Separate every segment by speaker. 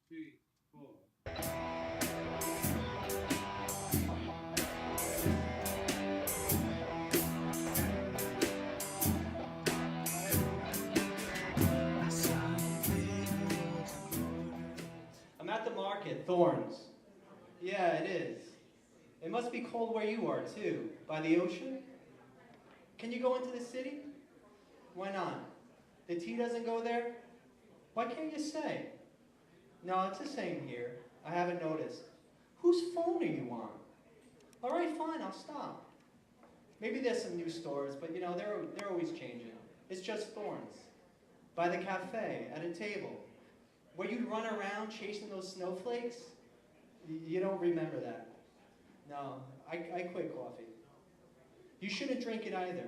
Speaker 1: three, four.
Speaker 2: I'm at the market, Thorns. Yeah, it is. It must be cold where you are, too. By the ocean? Can you go into the city? Why not? The tea doesn't go there? Why can't you say? No, it's the same here. I haven't noticed. Whose phone are you on? All right, fine, I'll stop. Maybe there's some new stores, but they're always changing. It's just Thorns. By the cafe, at a table. Where you'd run around chasing those snowflakes? You don't remember that. No, I quit coffee. You shouldn't drink it either.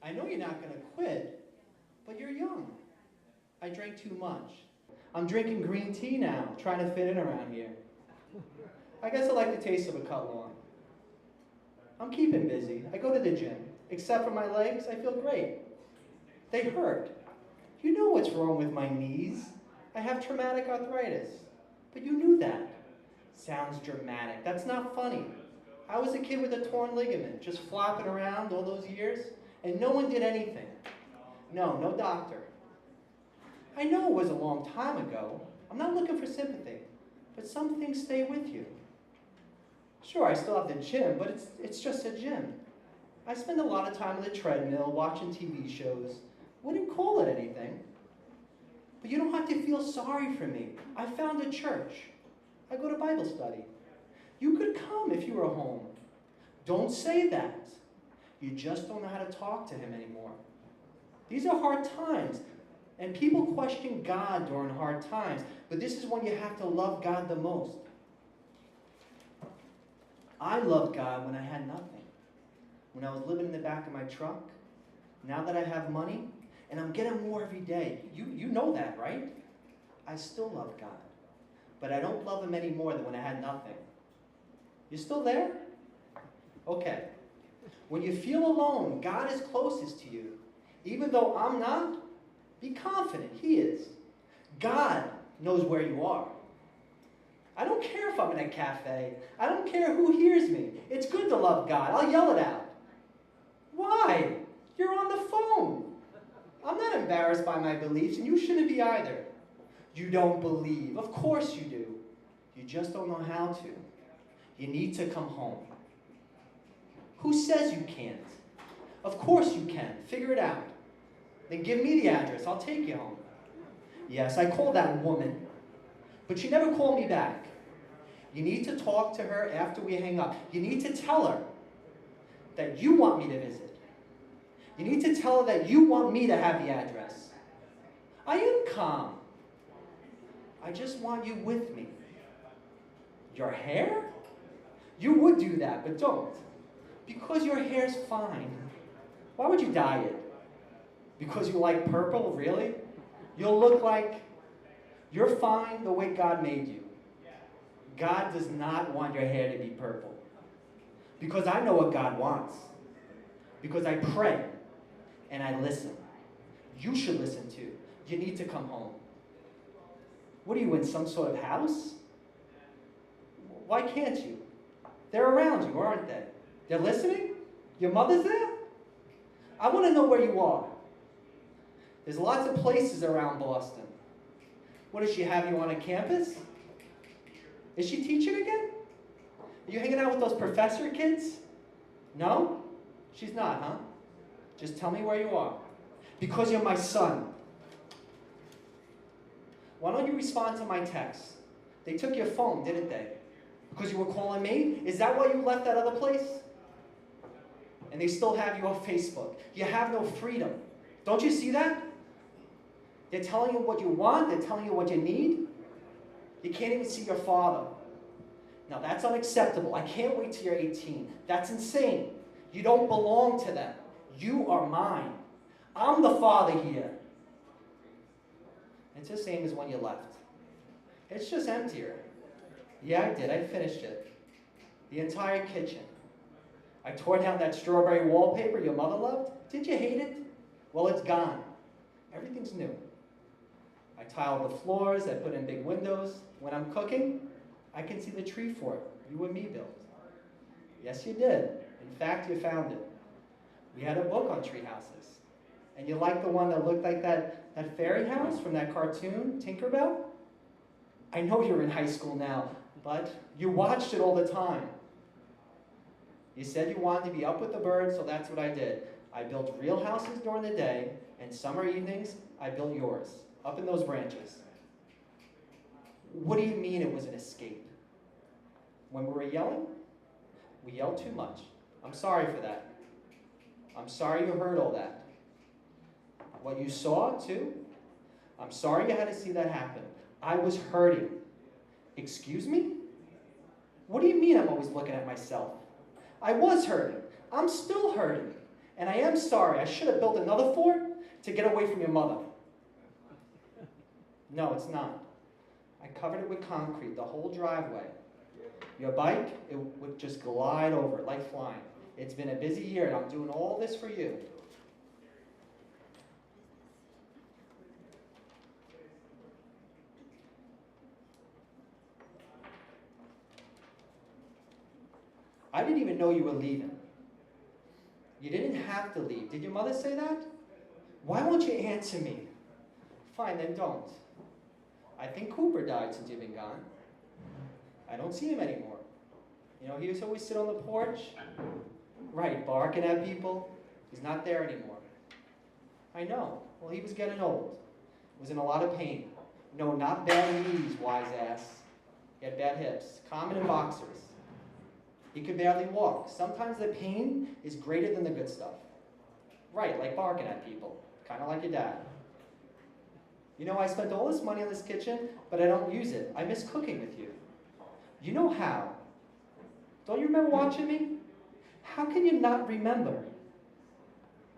Speaker 2: I know you're not going to quit, but you're young. I drank too much. I'm drinking green tea now, trying to fit in around here. I guess I like the taste of a cut lawn. I'm keeping busy. I go to the gym. Except for my legs, I feel great. They hurt. You know what's wrong with my knees. I have traumatic arthritis. But you knew that. Sounds dramatic. That's not funny. I was a kid with a torn ligament, just flopping around all those years, and no one did anything. No doctor. I know it was a long time ago. I'm not looking for sympathy, but some things stay with you. Sure, I still have the gym, but it's just a gym. I spend a lot of time on the treadmill, watching TV shows. Wouldn't call it anything. But you don't have to feel sorry for me. I found a church. I go to Bible study. You could come if you were home. Don't say that. You just don't know how to talk to him anymore. These are hard times, and people question God during hard times, but this is when you have to love God the most. I loved God when I had nothing. When I was living in the back of my truck. Now that I have money, and I'm getting more every day. You know that, right? I still love God. But I don't love him any more than when I had nothing. You still there? Okay. When you feel alone, God is closest to you. Even though I'm not, be confident, he is. God knows where you are. I don't care if I'm in a cafe. I don't care who hears me. It's good to love God. I'll yell it out. Why? You're on the phone. I'm not embarrassed by my beliefs, and you shouldn't be either. You don't believe. Of course you do. You just don't know how to. You need to come home. Who says you can't? Of course you can. Figure it out. Then give me the address. I'll take you home. Yes, I called that woman, but she never called me back. You need to talk to her after we hang up. You need to tell her that you want me to visit. You need to tell her that you want me to have the address. I am calm. I just want you with me. Your hair? You would do that, but don't. Because your hair's fine. Why would you dye it? Because you like purple? Really? You'll look like you're fine the way God made you. God does not want your hair to be purple. Because I know what God wants. Because I pray and I listen. You should listen too. You need to come home. What are you, in some sort of house? Why can't you? They're around you, aren't they? They're listening? Your mother's there? I want to know where you are. There's lots of places around Boston. What, does she have you on a campus? Is she teaching again? Are you hanging out with those professor kids? No? She's not, huh? Just tell me where you are. Because you're my son. Why don't you respond to my text? They took your phone, didn't they? Because you were calling me? Is that why you left that other place? And they still have you on Facebook. You have no freedom. Don't you see that? They're telling you what you want. They're telling you what you need. You can't even see your father. Now that's unacceptable. I can't wait till you're 18. That's insane. You don't belong to them. You are mine. I'm the father here. It's the same as when you left. It's just emptier. Yeah, I did. I finished it. The entire kitchen. I tore down that strawberry wallpaper your mother loved. Did you hate it? Well, it's gone. Everything's new. I tiled the floors, I put in big windows. When I'm cooking, I can see the tree fort you and me built. Yes, you did. In fact, you found it. We had a book on tree houses. And you liked the one that looked like that fairy house from that cartoon, Tinkerbell? I know you're in high school now, but you watched it all the time. You said you wanted to be up with the birds, so that's what I did. I built real houses during the day, and summer evenings, I built yours, up in those branches. What do you mean it was an escape? When we were yelling, we yelled too much. I'm sorry for that. I'm sorry you heard all that. What you saw, too, I'm sorry you had to see that happen. I was hurting. Excuse me? What do you mean I'm always looking at myself? I was hurting. I'm still hurting. And I am sorry. I should have built another fort to get away from your mother. No, it's not. I covered it with concrete, the whole driveway. Your bike, it would just glide over it like flying. It's been a busy year, and I'm doing all this for you. I didn't even know you were leaving. You didn't have to leave. Did your mother say that? Why won't you answer me? Fine, then don't. I think Cooper died since you've been gone. I don't see him anymore. You know, he used to always sit on the porch. Right, barking at people. He's not there anymore. I know. Well, he was getting old. Was in a lot of pain. No, not bad knees, wise ass. He had bad hips. Common in boxers. He could barely walk. Sometimes the pain is greater than the good stuff. Right, like barking at people. Kind of like your dad. You know, I spent all this money on this kitchen, but I don't use it. I miss cooking with you. You know how? Don't you remember watching me? How can you not remember?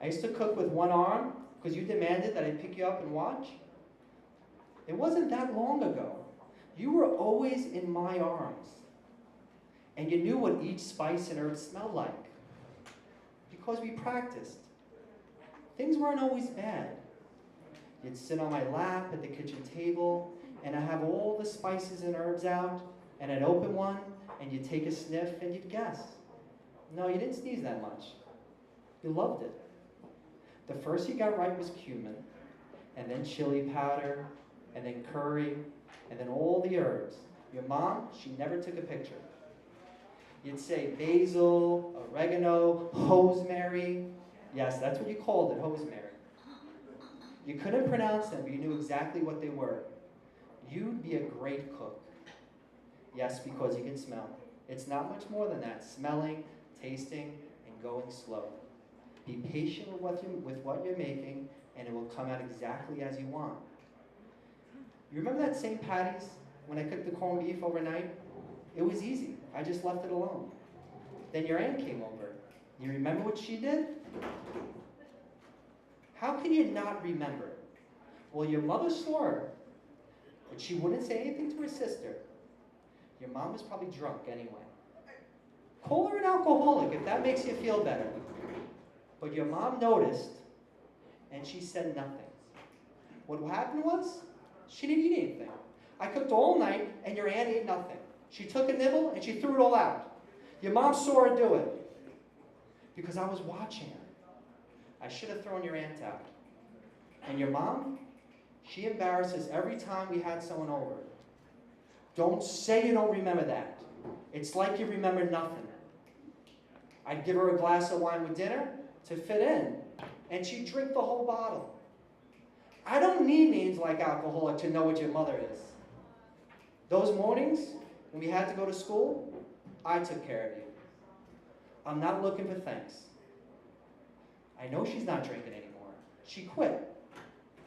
Speaker 2: I used to cook with one arm because you demanded that I pick you up and watch. It wasn't that long ago. You were always in my arms. And you knew what each spice and herb smelled like. Because we practiced. Things weren't always bad. You'd sit on my lap at the kitchen table, and I'd have all the spices and herbs out, and I'd open one, and you'd take a sniff, and you'd guess. No, you didn't sneeze that much. You loved it. The first you got right was cumin, and then chili powder, and then curry, and then all the herbs. Your mom, she never took a picture. You'd say basil, oregano, rosemary. Yes, that's what you called it, rosemary. You couldn't pronounce them, but you knew exactly what they were. You'd be a great cook. Yes, because you can smell. It's not much more than that. Smelling, tasting, and going slow. Be patient with what you're making, and it will come out exactly as you want. You remember that St. Patty's when I cooked the corned beef overnight? It was easy. I just left it alone. Then your aunt came over. You remember what she did? How can you not remember? Well, your mother saw her, but she wouldn't say anything to her sister. Your mom was probably drunk anyway. Call her an alcoholic if that makes you feel better. But your mom noticed, and she said nothing. What happened was, she didn't eat anything. I cooked all night, and your aunt ate nothing. She took a nibble, and she threw it all out. Your mom saw her do it. Because I was watching her. I should have thrown your aunt out. And your mom, she embarrasses every time we had someone over. Don't say you don't remember that. It's like you remember nothing. I'd give her a glass of wine with dinner to fit in, and she'd drink the whole bottle. I don't need names like alcoholic to know what your mother is. Those mornings, when we had to go to school, I took care of you. I'm not looking for thanks. I know she's not drinking anymore. She quit.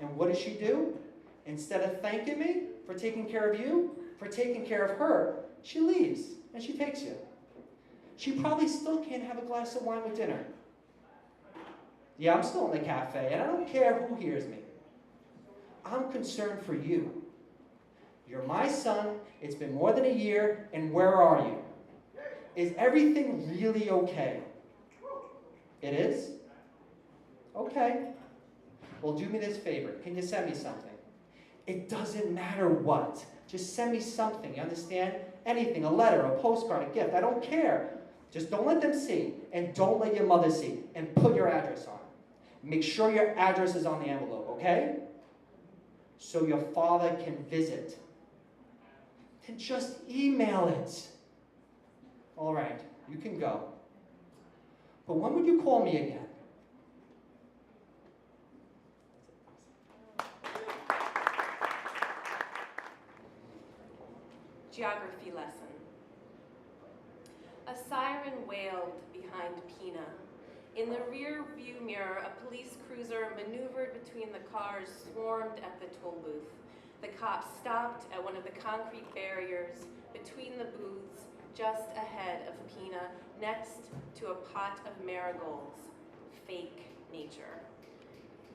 Speaker 2: And what does she do? Instead of thanking me for taking care of you, for taking care of her, she leaves and she takes you. She probably still can't have a glass of wine with dinner. Yeah, I'm still in the cafe, and I don't care who hears me. I'm concerned for you. You're my son. It's been more than a year, and where are you? Is everything really okay? It is? Okay. Well, do me this favor. Can you send me something? It doesn't matter what. Just send me something, you understand? Anything, a letter, a postcard, a gift, I don't care. Just don't let them see, and don't let your mother see, and put your address on it. Make sure your address is on the envelope, okay? So your father can visit. Then just email it. All right, you can go. But when would you call me again?
Speaker 1: Geography lesson. A siren wailed behind Pina. In the rear view mirror, a police cruiser maneuvered between the cars swarmed at the toll booth. The cops stopped at one of the concrete barriers between the booths just ahead of Pina, next to a pot of marigolds. Fake nature.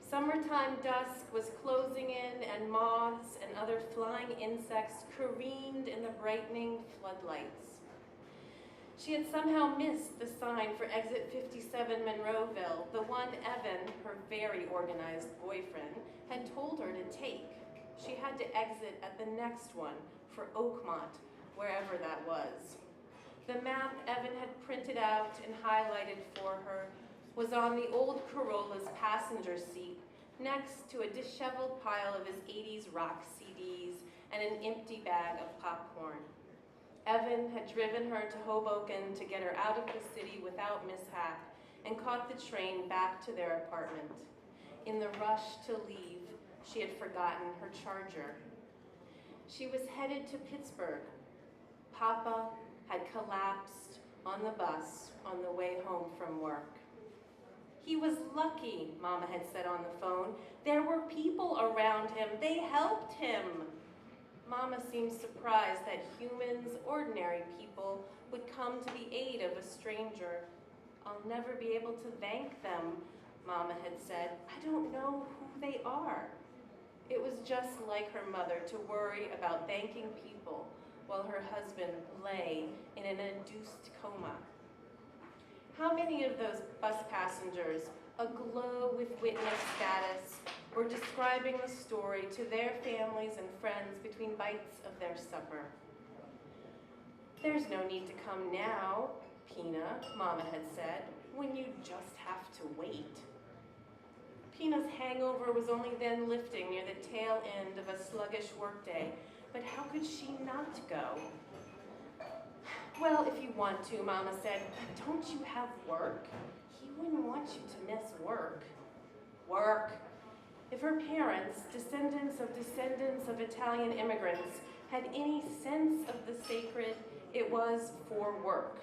Speaker 1: Summertime dusk was closing in, and moths and other flying insects careened in the brightening floodlights. She had somehow missed the sign for exit 57 Monroeville, the one Evan, her very organized boyfriend, had told her to take. She had to exit at the next one for Oakmont, wherever that was. The map Evan had printed out and highlighted for her was on the old Corolla's passenger seat, next to a disheveled pile of his 80s rock CDs and an empty bag of popcorn. Evan had driven her to Hoboken to get her out of the city without mishap and caught the train back to their apartment. In the rush to leave, she had forgotten her charger. She was headed to Pittsburgh. Papa had collapsed on the bus on the way home from work. He was lucky, Mama had said on the phone. There were people around him. They helped him. Mama seemed surprised that humans, ordinary people, would come to the aid of a stranger. I'll never be able to thank them, Mama had said. I don't know who they are. It was just like her mother to worry about thanking people while her husband lay in an induced coma. How many of those bus passengers, aglow with witness status, were describing the story to their families and friends between bites of their supper? There's no need to come now, Pina, Mama had said, when you just have to wait. Pina's hangover was only then lifting near the tail end of a sluggish workday, but how could she not go? Well, if you want to, Mama said, but don't you have work? He wouldn't want you to miss work. Work. If her parents, descendants of Italian immigrants, had any sense of the sacred, it was for work.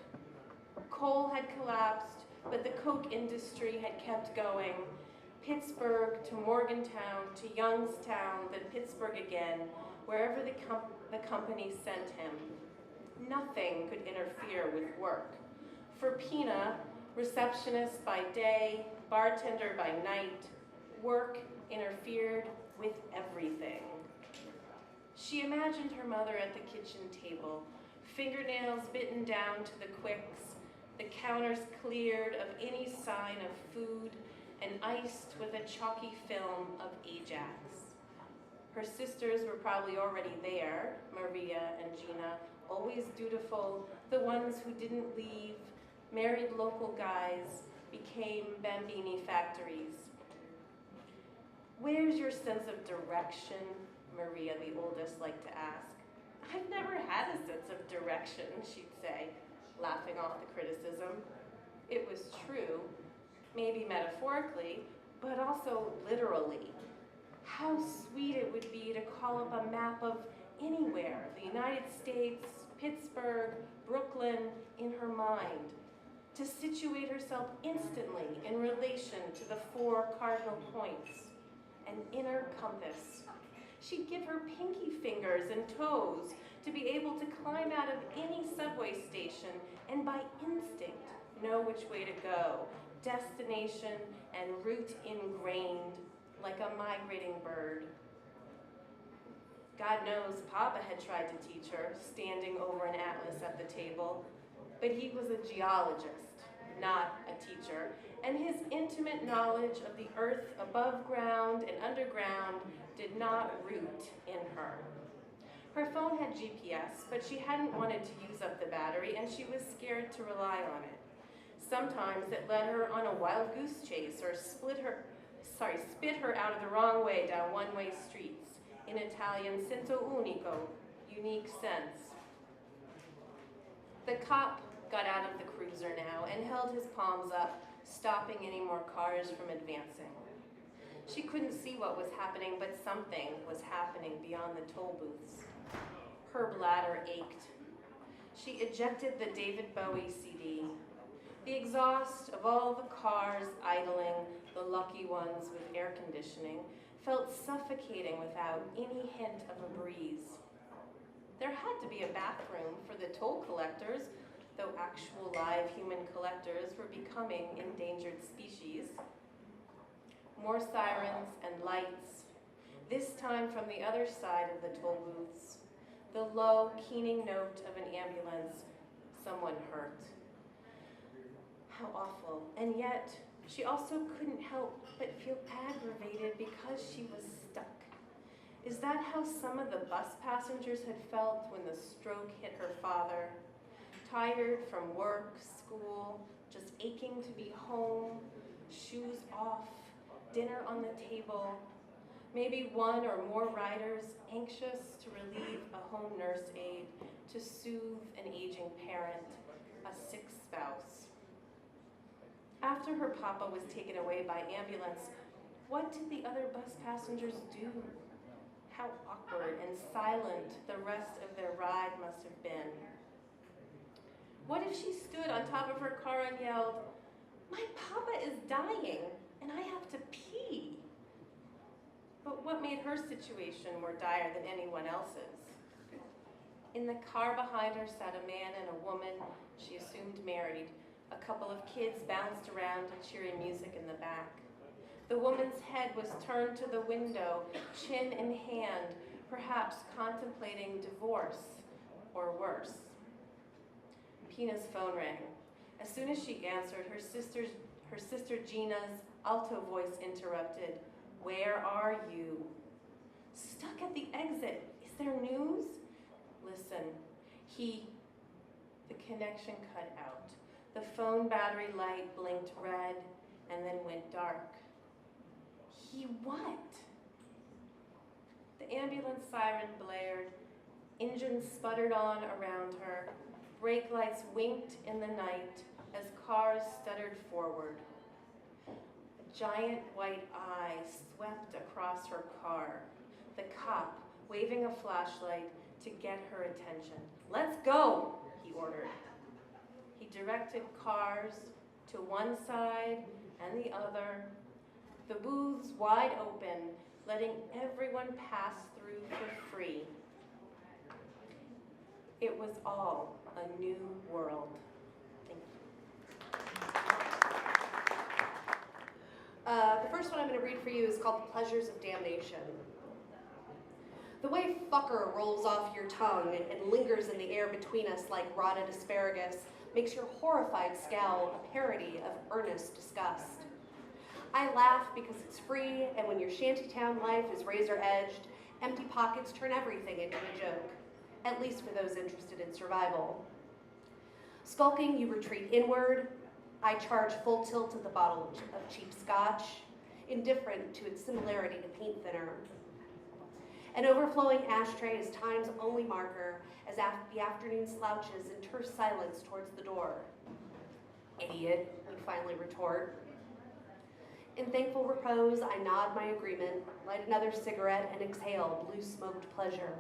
Speaker 1: Coal had collapsed, but the coke industry had kept going. Pittsburgh to Morgantown to Youngstown, then Pittsburgh again, wherever the company sent him. Nothing could interfere with work. For Pina, receptionist by day, bartender by night, work interfered with everything. She imagined her mother at the kitchen table, fingernails bitten down to the quicks, the counters cleared of any sign of food, and iced with a chalky film of Ajax. Her sisters were probably already there, Maria and Gina, always dutiful, the ones who didn't leave, married local guys, became Bambini factories. Where's your sense of direction? Maria, the oldest, liked to ask. I've never had a sense of direction, she'd say, laughing off the criticism. It was true, maybe metaphorically, but also literally. How sweet it would be to call up a map of anywhere, the United States, Pittsburgh, Brooklyn, in her mind, to situate herself instantly in relation to the 4 cardinal points, an inner compass. She'd give her pinky fingers and toes to be able to climb out of any subway station and by instinct know which way to go, destination and route ingrained like a migrating bird. God knows Papa had tried to teach her, standing over an atlas at the table, but he was a geologist, not a teacher, and his intimate knowledge of the earth above ground and underground did not root in her. Her phone had GPS, but she hadn't wanted to use up the battery, and she was scared to rely on it. Sometimes it led her on a wild goose chase or spit her out of the wrong way down one-way streets, in Italian senso unico, unique sense. The cop got out of the cruiser now and held his palms up, stopping any more cars from advancing. She couldn't see what was happening, but something was happening beyond the toll booths. Her bladder ached. She ejected the David Bowie CD. The exhaust of all the cars idling, the lucky ones with air conditioning, felt suffocating without any hint of a breeze. There had to be a bathroom for the toll collectors, though actual live human collectors were becoming endangered species. More sirens and lights, this time from the other side of the toll booths. The low, keening note of an ambulance, someone hurt. How awful. And yet, she also couldn't help but feel aggravated because she was stuck. Is that how some of the bus passengers had felt when the stroke hit her father? Tired from work, school, just aching to be home, shoes off, dinner on the table, maybe one or more riders anxious to relieve a home nurse aide, to soothe an aging parent, a sick spouse. After her papa was taken away by ambulance, what did the other bus passengers do? How awkward and silent the rest of their ride must have been. What if she stood on top of her car and yelled, "My papa is dying, and I have to pee"? But what made her situation more dire than anyone else's? In the car behind her sat a man and a woman she assumed married. A couple of kids bounced around to cheery music in the back. The woman's head was turned to the window, chin in hand, perhaps contemplating divorce or worse. Pina's phone rang. As soon as she answered, her sister Gina's alto voice interrupted. "Where are you?" "Stuck at the exit. Is there news?" "Listen, the connection cut out. The phone battery light blinked red and then went dark." "He what?" The ambulance siren blared. Engines sputtered on around her. Brake lights winked in the night as cars stuttered forward. A giant white eye swept across her car. The cop waving a flashlight to get her attention. "Let's go," he ordered. He directed cars to one side and the other, the booths wide open, letting everyone pass through for free. It was all a new world. Thank you.
Speaker 3: The first one I'm going to read for you is called The Pleasures of Damnation. The way fucker rolls off your tongue and lingers in the air between us like rotted asparagus makes your horrified scowl a parody of earnest disgust. I laugh because it's free, and when your shantytown life is razor-edged, empty pockets turn everything into a joke, at least for those interested in survival. Skulking, you retreat inward. I charge full tilt at the bottle of cheap scotch, indifferent to its similarity to paint thinner. An overflowing ashtray is time's only marker as the afternoon slouches in terse silence towards the door. "Idiot," you finally retort. In thankful repose, I nod my agreement, light another cigarette, and exhale blue-smoked pleasure.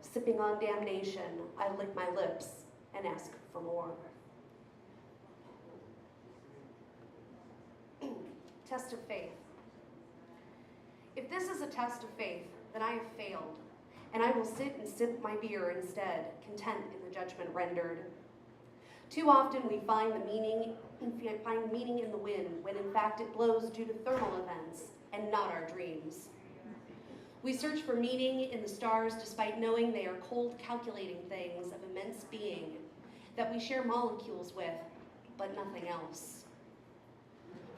Speaker 3: Sipping on damnation, I lick my lips and ask for more. Test of faith. If this is a test of faith, then I have failed, and I will sit and sip my beer instead, content in the judgment rendered. Too often we find meaning in the wind, when in fact it blows due to thermal events and not our dreams. We search for meaning in the stars despite knowing they are cold, calculating things of immense being that we share molecules with, but nothing else.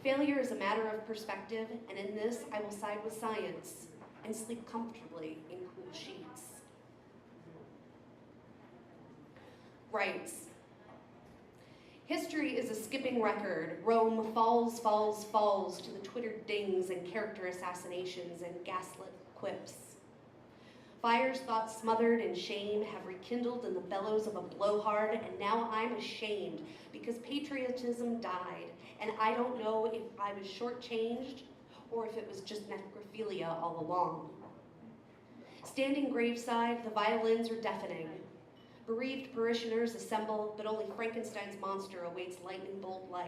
Speaker 3: Failure is a matter of perspective, and in this I will side with science. and sleep comfortably in cool sheets. Writes, history is a skipping record. Rome falls, falls, falls to the Twitter dings and character assassinations and gaslit quips. Fires thought smothered in shame have rekindled in the bellows of a blowhard, and now I'm ashamed because patriotism died, and I don't know if I was shortchanged or if it was just necrophilia all along. Standing graveside, the violins are deafening. Bereaved parishioners assemble, but only Frankenstein's monster awaits lightning bolt life.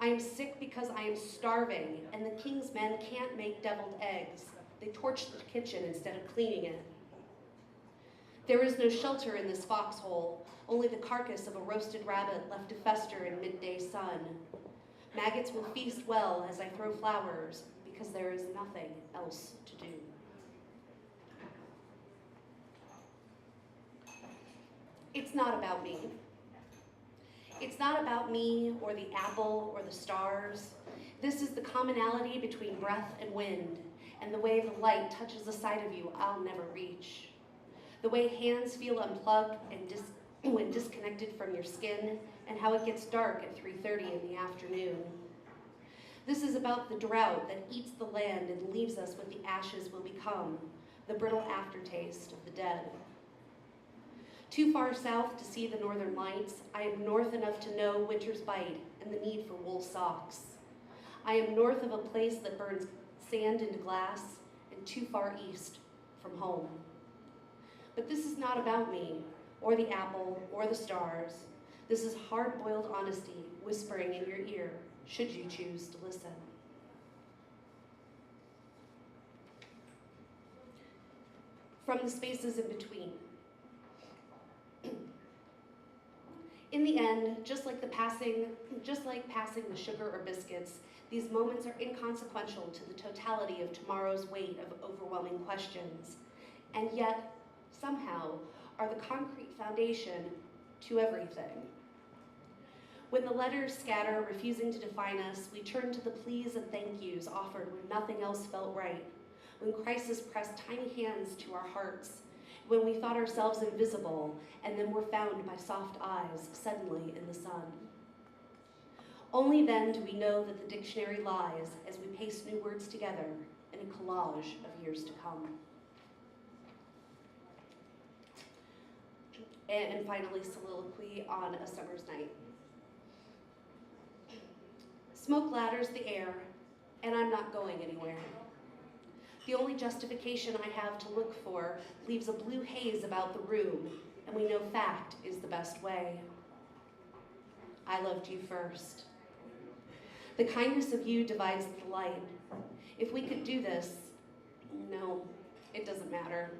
Speaker 3: I am sick because I am starving, and the king's men can't make deviled eggs. They torch the kitchen instead of cleaning it. There is no shelter in this foxhole, only the carcass of a roasted rabbit left to fester in midday sun. Maggots will feast well as I throw flowers, because there is nothing else to do. It's not about me. It's not about me or the apple or the stars. This is the commonality between breath and wind, and the way the light touches a side of you I'll never reach. The way hands feel unplugged and when disconnected from your skin, and how it gets dark at 3:30 in the afternoon. This is about the drought that eats the land and leaves us with the ashes we'll become, the brittle aftertaste of the dead. Too far south to see the northern lights, I am north enough to know winter's bite and the need for wool socks. I am north of a place that burns sand into glass, and too far east from home. But this is not about me, or the apple, or the stars. This is hard-boiled honesty whispering in your ear, should you choose to listen. From the spaces in between. In the end, just like passing the sugar or biscuits, these moments are inconsequential to the totality of tomorrow's weight of overwhelming questions, and yet, somehow, are the concrete foundation to everything. When the letters scatter, refusing to define us, we turn to the pleas and thank yous offered when nothing else felt right, when crisis pressed tiny hands to our hearts, when we thought ourselves invisible and then were found by soft eyes suddenly in the sun. Only then do we know that the dictionary lies as we paste new words together in a collage of years to come. And finally, soliloquy on a summer's night. Smoke ladders the air, and I'm not going anywhere. The only justification I have to look for leaves a blue haze about the room, and we know fact is the best way. I loved you first. The kindness of you divides the light. If we could do this, no, it doesn't matter.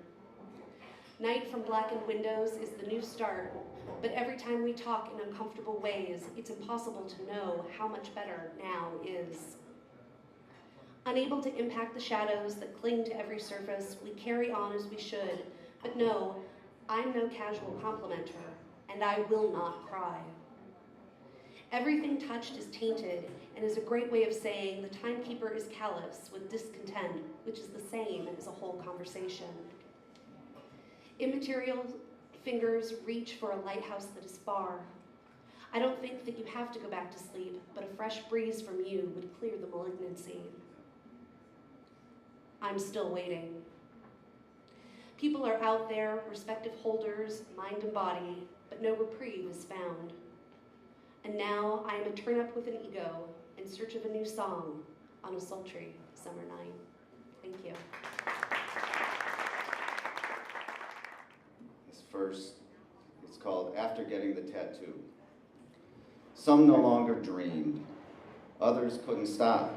Speaker 3: Night from blackened windows is the new start, but every time we talk in uncomfortable ways, it's impossible to know how much better now is. Unable to impact the shadows that cling to every surface, we carry on as we should, but no, I'm no casual complimenter, and I will not cry. Everything touched is tainted, and is a great way of saying the timekeeper is callous with discontent, which is the same as a whole conversation. Immaterial fingers reach for a lighthouse that is far. I don't think that you have to go back to sleep, but a fresh breeze from you would clear the malignancy. I'm still waiting. People are out there, respective holders, mind and body, but no reprieve is found. And now I am a turn-up with an ego in search of a new song on a sultry summer night. Thank you.
Speaker 4: This first, it's called After Getting the Tattoo. Some no longer dreamed. Others couldn't stop.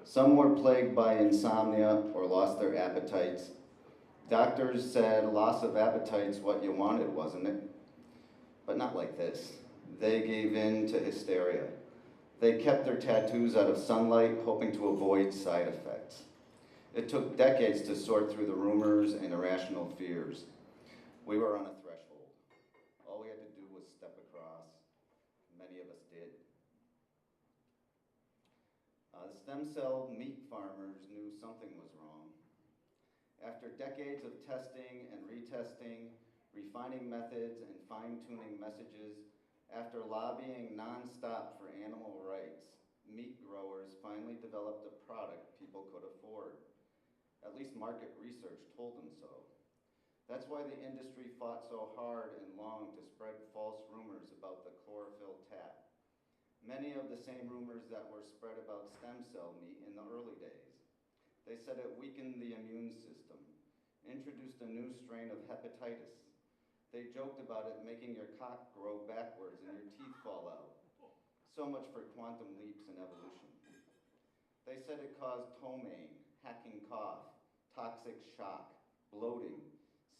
Speaker 4: Some were plagued by insomnia or lost their appetites. Doctors said loss of appetite's what you wanted, wasn't it? But not like this. They gave in to hysteria. They kept their tattoos out of sunlight, hoping to avoid side effects. It took decades to sort through the rumors and irrational fears. We were on a threshold. All we had to do was step across. Many of us did. The stem cell meat farmers knew something was wrong. After decades of testing and retesting, refining methods and fine-tuning messages, after lobbying nonstop for animal rights, meat growers finally developed a product people could afford. At least market research told them so. That's why the industry fought so hard and long to spread false rumors about the chlorophyll tap. Many of the same rumors that were spread about stem cell meat in the early days. They said it weakened the immune system, introduced a new strain of hepatitis. They joked about it making your cock grow backwards and your teeth fall out. So much for quantum leaps in evolution. They said it caused ptomaine, hacking cough, toxic shock, bloating,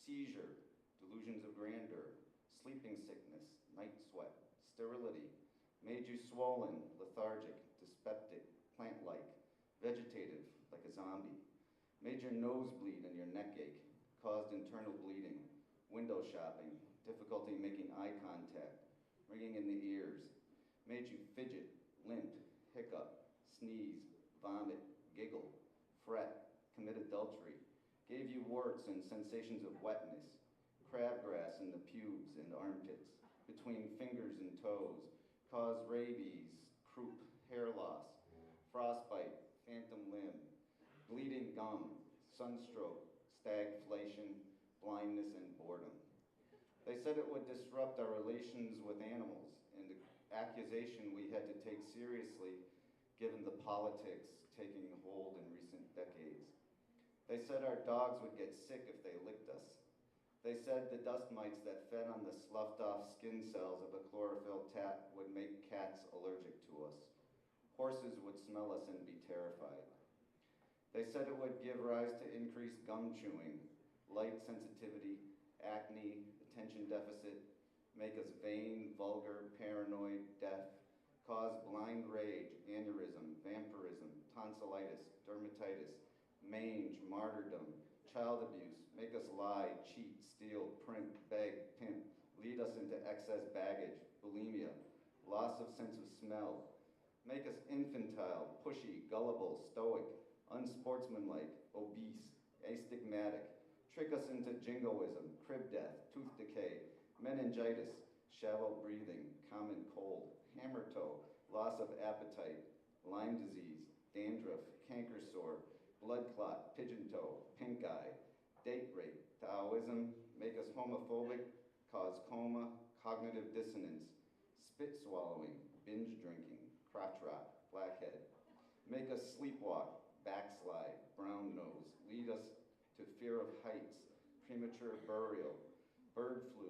Speaker 4: seizure, delusions of grandeur, sleeping sickness, night sweat, sterility, made you swollen, lethargic, dyspeptic, plant-like, vegetative, like a zombie, made your nose bleed and your neck ache, caused internal bleeding, window shopping, difficulty making eye contact, ringing in the ears, made you fidget, limp, hiccup, sneeze, vomit, giggle, fret, commit adultery, gave you warts and sensations of wetness, crabgrass in the pubes and armpits, between fingers and toes, caused rabies, croup, hair loss, frostbite, phantom limb, bleeding gum, sunstroke, stagflation, blindness, and boredom. They said it would disrupt our relations with animals, and the accusation we had to take seriously given the politics taking hold in recent decades. They said our dogs would get sick if they licked us. They said the dust mites that fed on the sloughed off skin cells of a chlorophyll tap would make cats allergic to us. Horses would smell us and be terrified. They said it would give rise to increased gum chewing, light sensitivity, acne, attention deficit, make us vain, vulgar, paranoid, deaf, cause blind rage, aneurysm, vampirism, tonsillitis, dermatitis, mange, martyrdom, child abuse, make us lie, cheat, steal, primp, beg, pimp, lead us into excess baggage, bulimia, loss of sense of smell, make us infantile, pushy, gullible, stoic, unsportsmanlike, obese, astigmatic, trick us into jingoism, crib death, tooth decay, meningitis, shallow breathing, common cold, hammer toe, loss of appetite, Lyme disease, dandruff, canker sore, blood clot, pigeon toe, pink eye, date rape, Taoism, make us homophobic, cause coma, cognitive dissonance, spit swallowing, binge drinking, crotch rot, blackhead, make us sleepwalk, backslide, brown nose, lead us to fear of heights, premature burial, bird flu,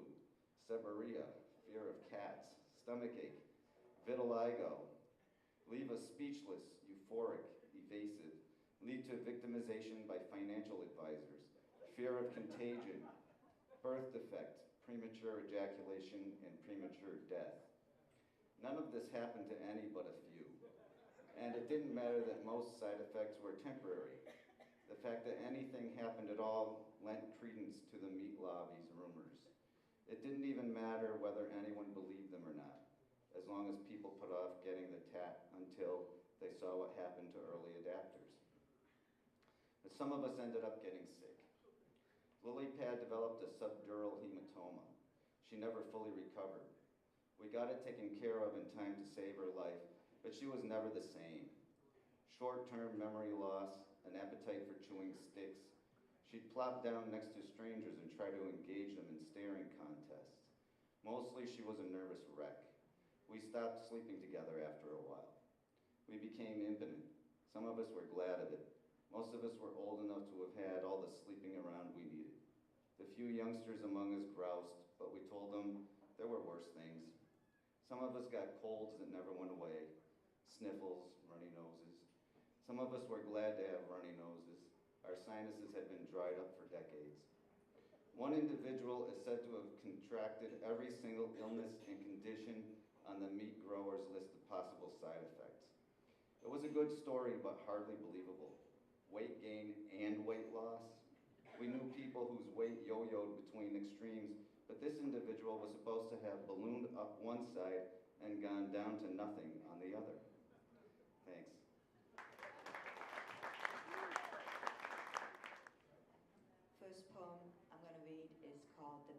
Speaker 4: seborrhea, fear of cats, stomachache, vitiligo, leave us speechless, euphoric, evasive, lead to victimization by financial advisors, fear of contagion, birth defect, premature ejaculation, and premature death. None of this happened to any but a few. And it didn't matter that most side effects were temporary. The fact that anything happened at all lent credence to the meat lobby's rumors. It didn't even matter whether anyone believed them or not, as long as people put off getting the tap until they saw what happened to early adapters. But some of us ended up getting sick. Lily Pad developed a subdural hematoma. She never fully recovered. We got it taken care of in time to save her life, but she was never the same. Short-term memory loss, an appetite for chewing sticks. She'd plop down next to strangers and try to engage them in staring contests. Mostly she was a nervous wreck. We stopped sleeping together after a while. We became impotent. Some of us were glad of it. Most of us were old enough to have had all the sleeping around we needed. The few youngsters among us groused, but we told them there were worse things. Some of us got colds that never went away, sniffles, runny noses. Some of us were glad to have runny noses. Our sinuses had been dried up for decades. One individual is said to have contracted every single illness and condition on the meat grower's list of possible side effects. It was a good story, but hardly believable. Weight gain and weight loss. We knew people whose weight yo-yoed between extremes, but this individual was supposed to have ballooned up one side and gone down to nothing on the other. Thanks.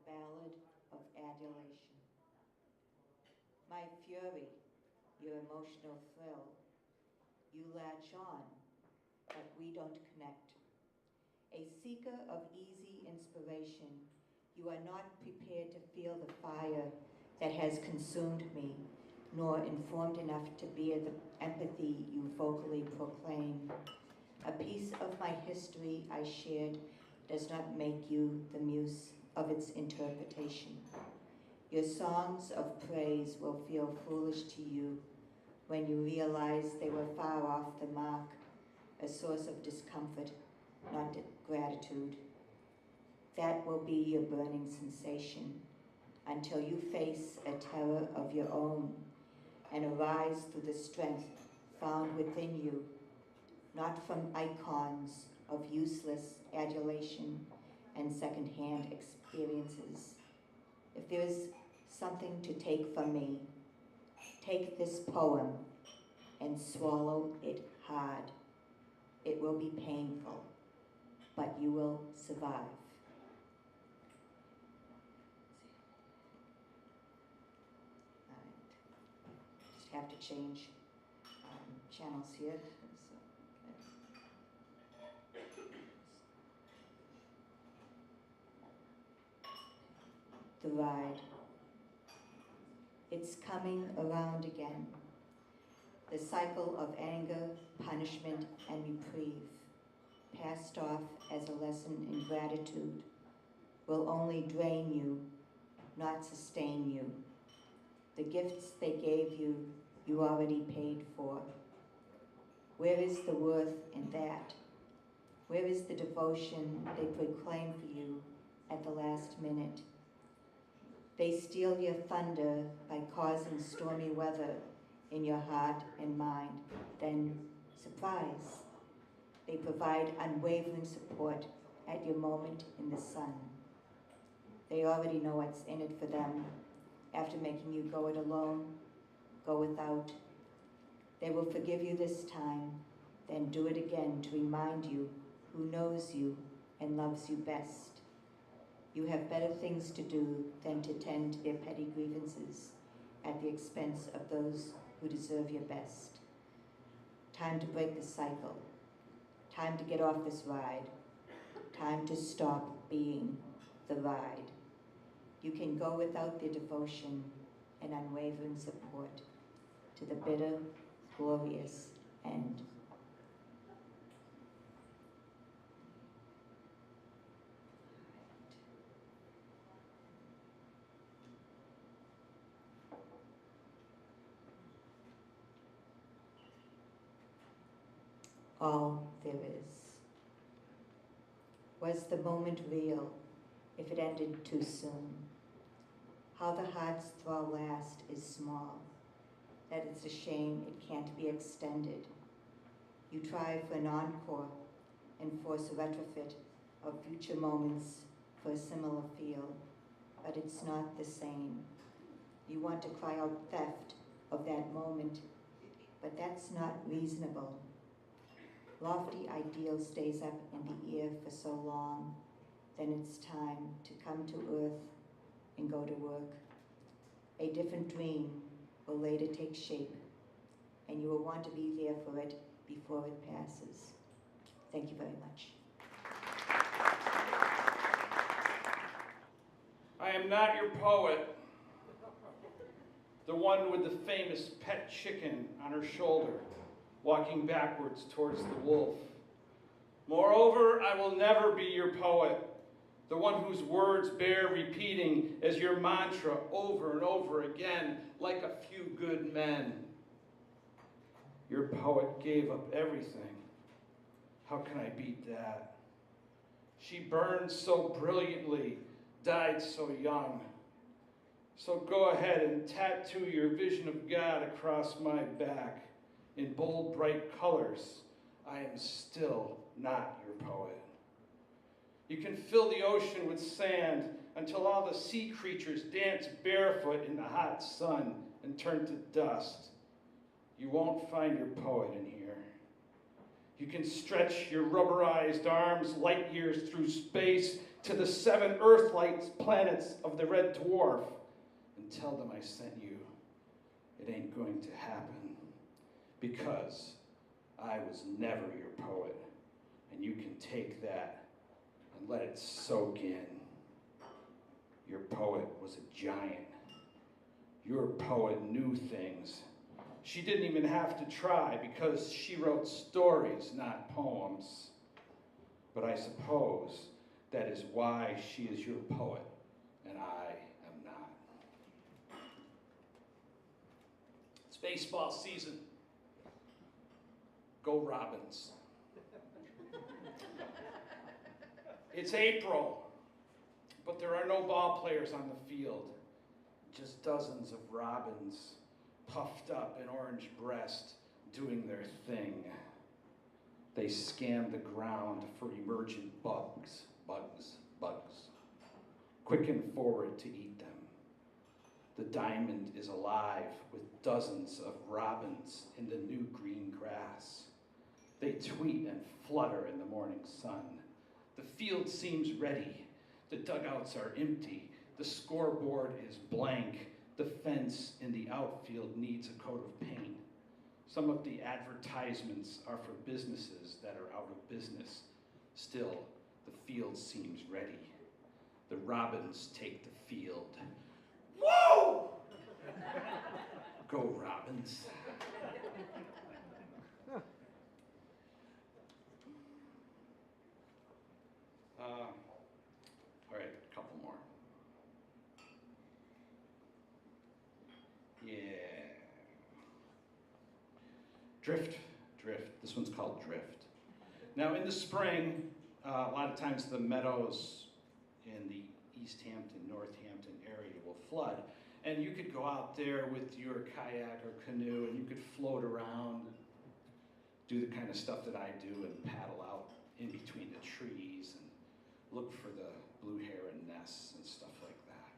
Speaker 5: ballad of adulation. My fury, your emotional thrill. You latch on, but we don't connect. A seeker of easy inspiration, you are not prepared to feel the fire that has consumed me, nor informed enough to bear the empathy you vocally proclaim. A piece of my history I shared does not make you the muse of its interpretation. Your songs of praise will feel foolish to you when you realize they were far off the mark, a source of discomfort, not gratitude. That will be your burning sensation until you face a terror of your own and arise through the strength found within you, not from icons of useless adulation and secondhand experiences. If there is something to take from me, take this poem and swallow it hard. It will be painful, but you will survive. All right. Just have to change channels here. The ride. It's coming around again. The cycle of anger, punishment, and reprieve, passed off as a lesson in gratitude, will only drain you, not sustain you. The gifts they gave you, you already paid for. Where is the worth in that? Where is the devotion they proclaim for you at the last minute? They steal your thunder by causing stormy weather in your heart and mind. Then, surprise, they provide unwavering support at your moment in the sun. They already know what's in it for them after making you go it alone, go without. They will forgive you this time, then do it again to remind you who knows you and loves you best. You have better things to do than to tend to their petty grievances at the expense of those who deserve your best. Time to break the cycle. Time to get off this ride. Time to stop being the ride. You can go without their devotion and unwavering support to the bitter, glorious end. All there is. Was the moment real if it ended too soon? How the heart's thrall last is small, that it's a shame it can't be extended. You try for an encore and force a retrofit of future moments for a similar feel, but it's not the same. You want to cry out theft of that moment, but that's not reasonable. Lofty ideal stays up in the air for so long, then it's time to come to earth and go to work. A different dream will later take shape, and you will want to be there for it before it passes. Thank you very much.
Speaker 6: I am not your poet, the one with the famous pet chicken on her shoulder, walking backwards towards the wolf. Moreover, I will never be your poet, the one whose words bear repeating as your mantra over and over again, like a few good men. Your poet gave up everything. How can I beat that? She burned so brilliantly, died so young. So go ahead and tattoo your vision of God across my back in bold, bright colors. I am still not your poet. You can fill the ocean with sand until all the sea creatures dance barefoot in the hot sun and turn to dust. You won't find your poet in here. You can stretch your rubberized arms light years through space to the 7 Earth-like planets of the red dwarf and tell them I sent you. It ain't going to happen because I was never your poet, and you can take that and let it soak in. Your poet was a giant. Your poet knew things. She didn't even have to try because she wrote stories, not poems. But I suppose that is why she is your poet and I am not. It's baseball season. Go Robins. It's April, but there are no ball players on the field. Just dozens of robins puffed up in orange breast doing their thing. They scan the ground for emergent bugs, quicken forward to eat them. The diamond is alive with dozens of robins in the new green grass. They tweet and flutter in the morning sun. The field seems ready. The dugouts are empty. The scoreboard is blank. The fence in the outfield needs a coat of paint. Some of the advertisements are for businesses that are out of business. Still, the field seems ready. The robins take the field. Whoa! Go Robins. All right, a couple more. Yeah. Drift. This one's called Drift. Now, in the spring, a lot of times the meadows in the East Hampton, Northampton area will flood. And you could go out there with your kayak or canoe and you could float around, do the kind of stuff that I do and paddle out in between the trees and look for the blue heron nests and stuff like that.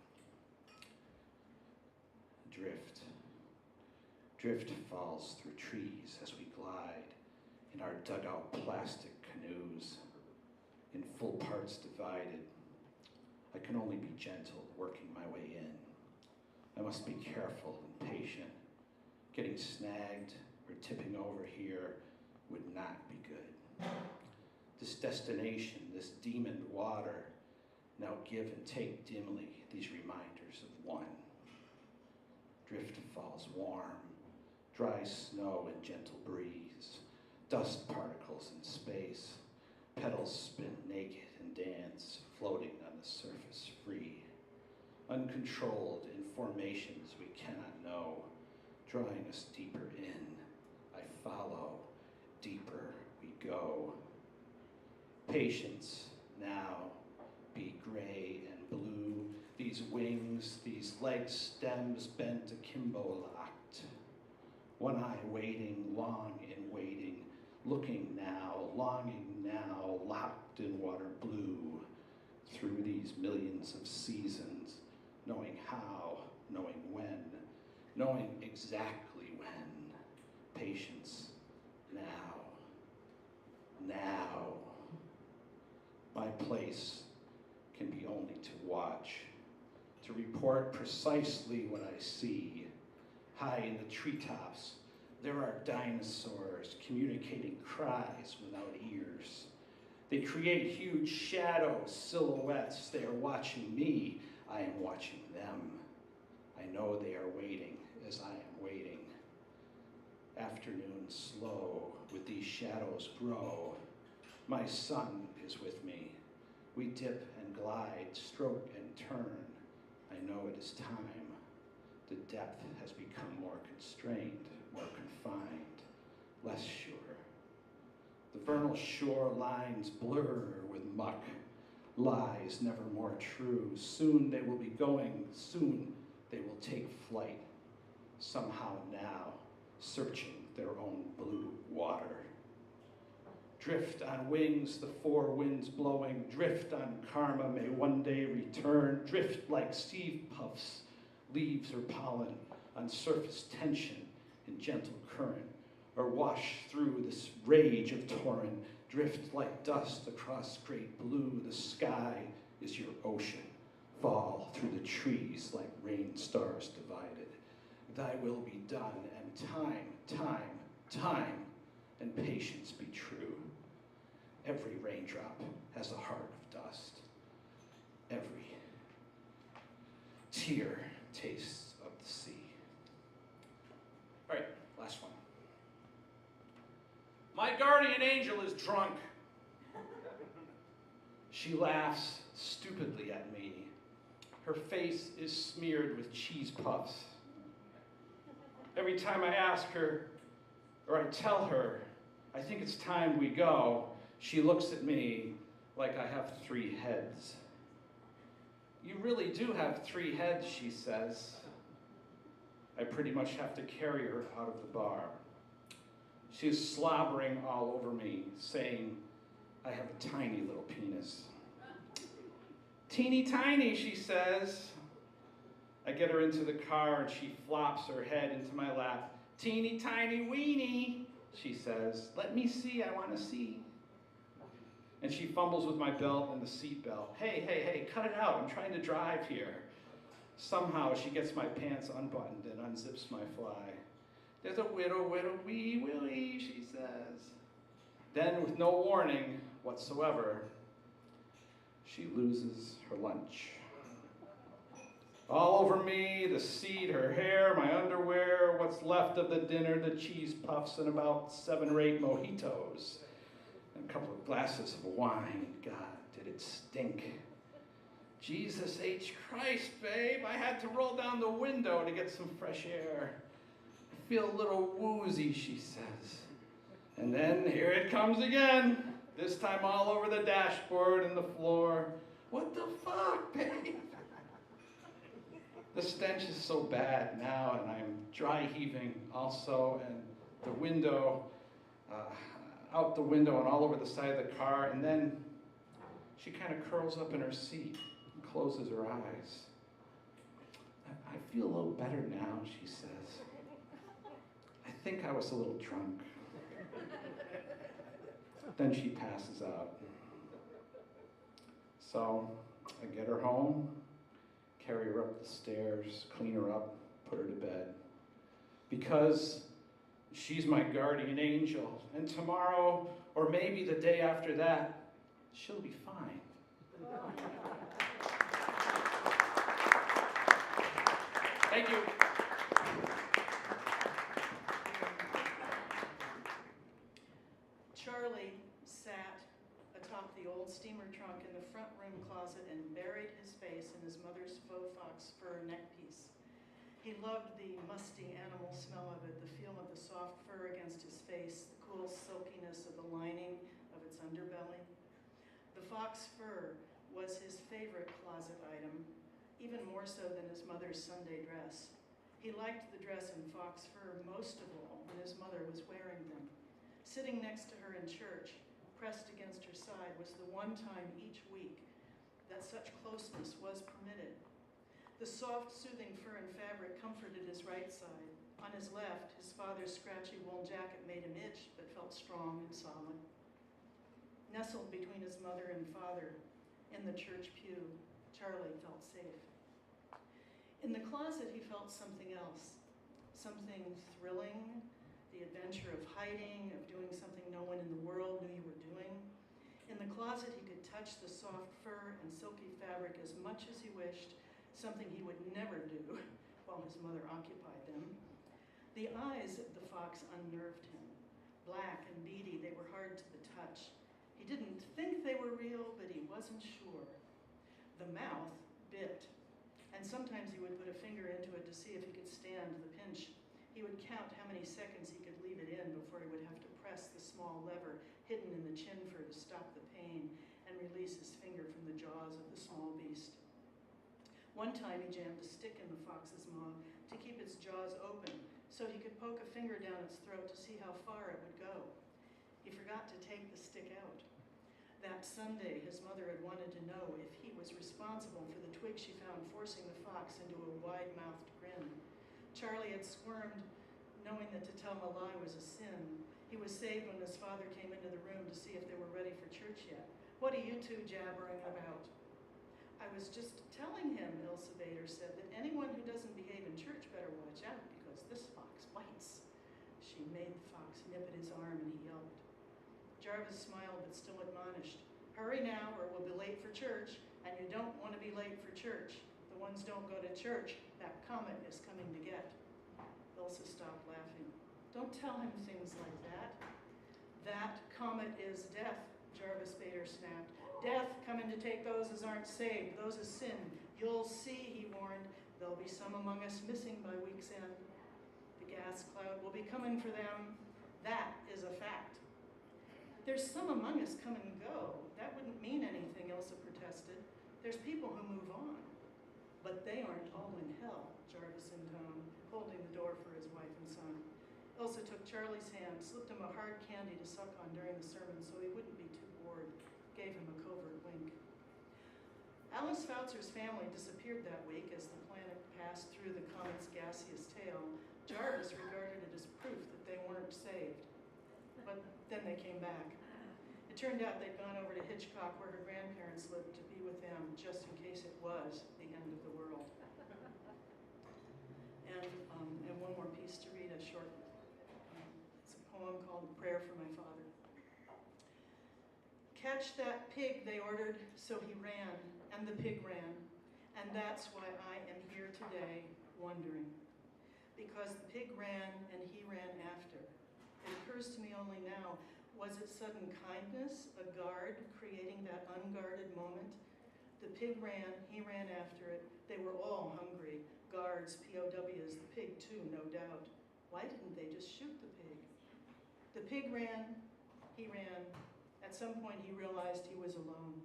Speaker 6: Drift falls through trees as we glide in our dugout plastic canoes, in full parts divided. I can only be gentle working my way in. I must be careful and patient. Getting snagged or tipping over here would not be good. This destination, this demon water, now give and take dimly these reminders of one. Drift falls warm, dry snow and gentle breeze, dust particles in space, petals spin naked and dance, floating on the surface free. Uncontrolled in formations we cannot know, drawing us deeper in. I follow, deeper we go. Patience now, be gray and blue, these wings, these leg stems bent akimbo locked. One eye waiting, long in waiting, looking now, longing now, locked in water blue, through these millions of seasons, knowing how, knowing when, knowing exactly when. Patience now. My place can be only to watch, to report precisely what I see. High in the treetops, there are dinosaurs communicating cries without ears. They create huge shadows, silhouettes. They are watching me. I am watching them. I know they are waiting as I am waiting. Afternoon slow, with these shadows grow. My son is with me. We dip and glide, stroke and turn. I know it is time. The depth has become more constrained, more confined, less sure. The vernal shore lines blur with muck, lies never more true. Soon they will be going, soon they will take flight. Somehow now, searching their own blue water. Drift on wings, the four winds blowing. Drift on karma, may one day return. Drift like sieve puffs, leaves or pollen on surface tension in gentle current. Or wash through this rage of torrent. Drift like dust across great blue, the sky is your ocean, fall through the trees like rain stars divided. Thy will be done, and time, and patience be true. Every raindrop has a heart of dust. Every tear tastes of the sea. All right, last one. My guardian angel is drunk. She laughs stupidly at me. Her face is smeared with cheese puffs. Every time I ask her, or I tell her, I think it's time we go, she looks at me like I have 3 heads. You really do have 3 heads, she says. I pretty much have to carry her out of the bar. She is slobbering all over me, saying, I have a tiny little penis. Teeny tiny, she says. I get her into the car and she flops her head into my lap. Teeny tiny weenie, she says. Let me see, I want to see. And she fumbles with my belt and the seat belt. Hey, cut it out, I'm trying to drive here. Somehow she gets my pants unbuttoned and unzips my fly. There's a whittle, wee willie, she says. Then, with no warning whatsoever, she loses her lunch. All over me, the seat, her hair, my underwear, what's left of the dinner, the cheese puffs, and about 7 or 8 mojitos. And a couple of glasses of wine. God, did it stink. Jesus H. Christ, babe, I had to roll down the window to get some fresh air. I feel a little woozy, she says. And then here it comes again. This time all over the dashboard and the floor. What the fuck, babe? The stench is so bad now, and I'm dry heaving also, and the window, out the window and all over the side of the car, and then she kind of curls up in her seat and closes her eyes. I feel a little better now, she says. I think I was a little drunk. Then she passes out. So I get her home, carry her up the stairs, clean her up, put her to bed. Because she's my guardian angel, and tomorrow, or maybe the day after that, she'll be fine. Thank you.
Speaker 7: Charlie sat atop the old steamer trunk in the front room closet and buried his face in his mother's faux fox fur neck piece. He loved the musty animal smell of it, the feel of the soft fur against his face, the cool silkiness of the lining of its underbelly. The fox fur was his favorite closet item, even more so than his mother's Sunday dress. He liked the dress in fox fur most of all when his mother was wearing them. Sitting next to her in church, pressed against her side, was the one time each week that such closeness was permitted. The soft, soothing fur and fabric comforted his right side. On his left, his father's scratchy wool jacket made him itch, but felt strong and solid. Nestled between his mother and father in the church pew, Charlie felt safe. In the closet, he felt something else, something thrilling, the adventure of hiding, of doing something no one in the world knew you were doing. In the closet, he could touch the soft fur and silky fabric as much as he wished, something he would never do while his mother occupied them. The eyes of the fox unnerved him. Black and beady, they were hard to the touch. He didn't think they were real, but he wasn't sure. The mouth bit, and sometimes he would put a finger into it to see if he could stand the pinch. He would count how many seconds he could leave it in before he would have to press the small lever hidden in the chin fur to stop the pain and release his finger from the jaws of the small beast. One time he jammed a stick in the fox's maw to keep its jaws open so he could poke a finger down its throat to see how far it would go. He forgot to take the stick out. That Sunday, his mother had wanted to know if he was responsible for the twig she found forcing the fox into a wide-mouthed grin. Charlie had squirmed, knowing that to tell a lie was a sin. He was saved when his father came into the room to see if they were ready for church yet. What are you two jabbering about? I was just telling him, Ilse Bader said, that anyone who doesn't behave in church better watch out, because this fox bites. She made the fox nip at his arm, and he yelped. Jarvis smiled, but still admonished. Hurry now, or we'll be late for church, and you don't want to be late for church. The ones don't go to church, that comet is coming to get. Ilse stopped laughing. Don't tell him things like that. That comet is death, Jarvis Bader snapped. Death coming to take those as aren't saved, those as sin. You'll see, he warned, there'll be some among us missing by week's end. The gas cloud will be coming for them. That is a fact. There's some among us come and go. That wouldn't mean anything, Ilse protested. There's people who move on. But they aren't all in hell, Jarvis intoned, holding the door for his wife and son. Ilse took Charlie's hand, slipped him a hard candy to suck on during the sermon so he wouldn't be too bored, gave him a covert wink. Alan Spoutzer's family disappeared that week as the planet passed through the comet's gaseous tail. Jarvis regarded it as proof that they weren't saved. But then they came back. It turned out they'd gone over to Hitchcock, where her grandparents lived, to be with them, just in case it was the end of the world. And one more piece to read, a short, it's a poem called Prayer for My Father. Catch that pig, they ordered, so he ran, and the pig ran. And that's why I am here today, wondering. Because the pig ran, and he ran after. It occurs to me only now, was it sudden kindness, a guard, creating that unguarded moment? The pig ran, he ran after it. They were all hungry, guards, POWs, the pig too, no doubt. Why didn't they just shoot the pig? The pig ran, he ran. At some point he realized he was alone.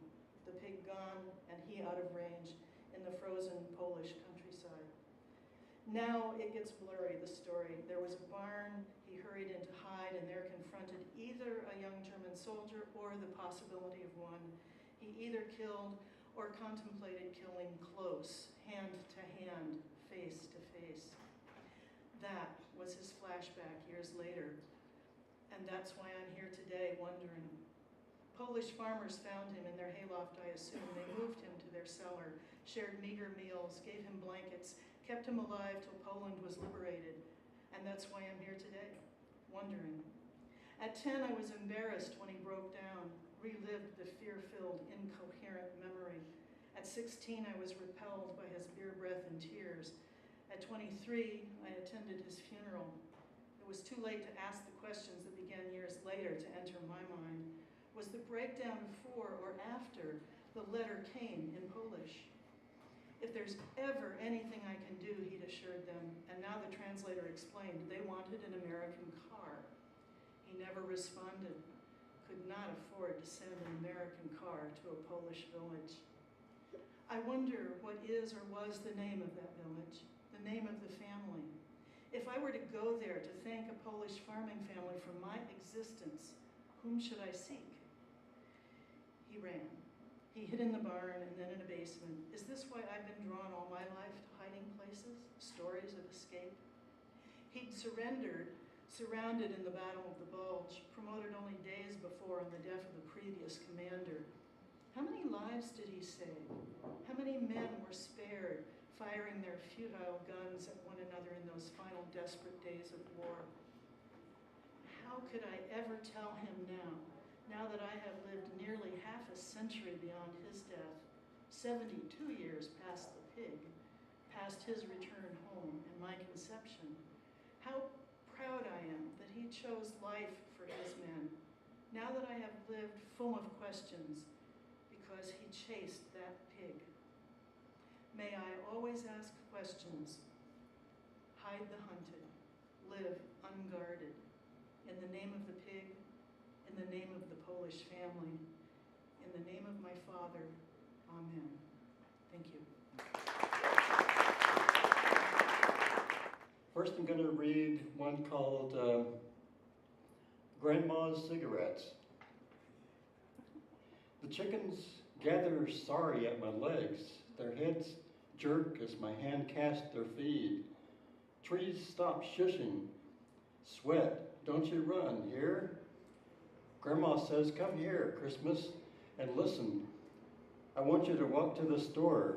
Speaker 7: The pig gone, and he out of range in the frozen Polish countryside. Now it gets blurry, the story. There was a barn, he hurried in to hide, and there confronted either a young German soldier or the possibility of one. He either killed or contemplated killing close, hand to hand, face to face. That was his flashback years later, and that's why I'm here today wondering. Polish farmers found him in their hayloft, I assume. They moved him to their cellar, shared meager meals, gave him blankets, kept him alive till Poland was liberated. And that's why I'm here today, wondering. At 10, I was embarrassed when he broke down, relived the fear-filled, incoherent memory. At 16, I was repelled by his beer breath and tears. At 23, I attended his funeral. It was too late to ask the questions that began years later to enter my mind. Was the breakdown before or after the letter came in Polish? If there's ever anything I can do, he'd assured them, and now the translator explained, they wanted an American car. He never responded, could not afford to send an American car to a Polish village. I wonder what is or was the name of that village, the name of the family. If I were to go there to thank a Polish farming family for my existence, whom should I seek? He ran. He hid in the barn and then in a basement. Is this why I've been drawn all my life to hiding places, stories of escape? He'd surrendered, surrounded in the Battle of the Bulge, promoted only days before on the death of the previous commander. How many lives did he save? How many men were spared, firing their futile guns at one another in those final desperate days of war? How could I ever tell him now that I have lived nearly half a century beyond his death, 72 years past the pig, past his return home and my conception, how proud I am that he chose life for his men, now that I have lived full of questions because he chased that pig. May I always ask questions, hide the hunted, live unguarded, in the name of the pig, in the name of the Polish family, in the name of my father, amen. Thank you.
Speaker 8: First I'm going to read one called Grandma's Cigarettes. The chickens gather sorry at my legs. Their heads jerk as my hand casts their feed. Trees stop shushing. Sweat, don't you run, hear? Grandma says, come here, Christmas, and listen. I want you to walk to the store.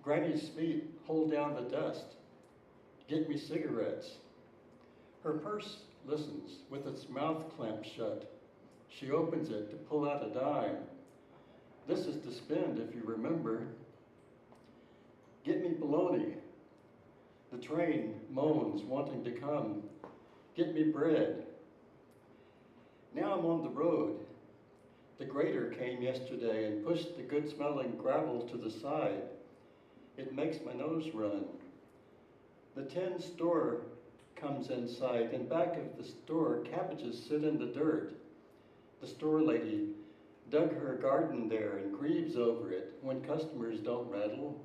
Speaker 8: Granny's feet hold down the dust. Get me cigarettes. Her purse listens with its mouth clamped shut. She opens it to pull out a dime. This is to spend, if you remember. Get me bologna. The train moans, wanting to come. Get me bread. Now I'm on the road. The grader came yesterday and pushed the good-smelling gravel to the side. It makes my nose run. The tin store comes in sight. In back of the store, cabbages sit in the dirt. The store lady dug her garden there and grieves over it when customers don't rattle.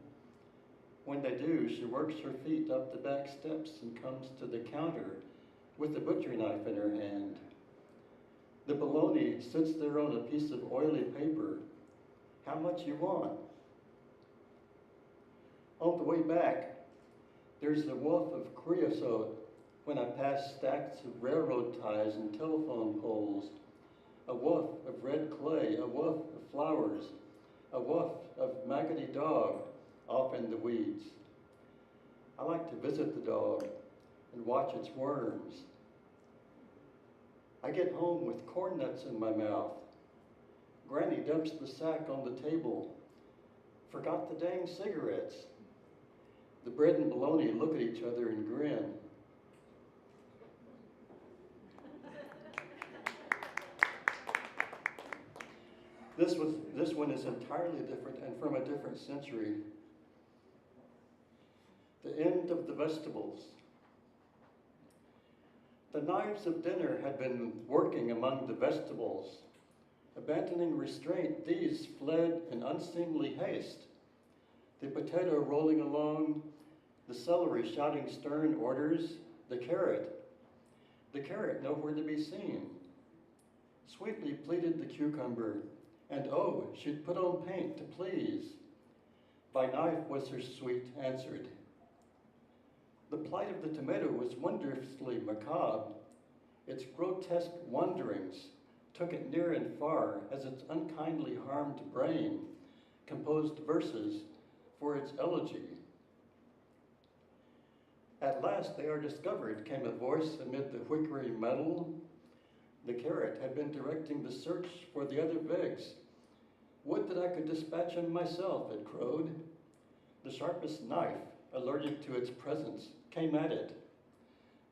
Speaker 8: When they do, she works her feet up the back steps and comes to the counter with a butcher knife in her hand. The bologna sits there on a piece of oily paper. How much you want? On the way back, there's a whiff of creosote when I pass stacks of railroad ties and telephone poles. A whiff of red clay, a whiff of flowers, a whiff of maggoty dog off in the weeds. I like to visit the dog and watch its worms. I get home with corn nuts in my mouth. Granny dumps the sack on the table. Forgot the dang cigarettes. The bread and bologna look at each other and grin. This one is entirely different and from a different century. The end of the vegetables. The knives of dinner had been working among the vegetables. Abandoning restraint, these fled in unseemly haste. The potato rolling along, the celery shouting stern orders, the carrot nowhere to be seen. Sweetly pleaded the cucumber, and oh, she'd put on paint to please. By knife was her sweet answered. The plight of the tomato was wondrously macabre. Its grotesque wanderings took it near and far as its unkindly harmed brain composed verses for its elegy. At last they are discovered, came a voice amid the whickery metal. The carrot had been directing the search for the other vigs. Would that I could dispatch him myself, it crowed. The sharpest knife, allergic to its presence, came at it.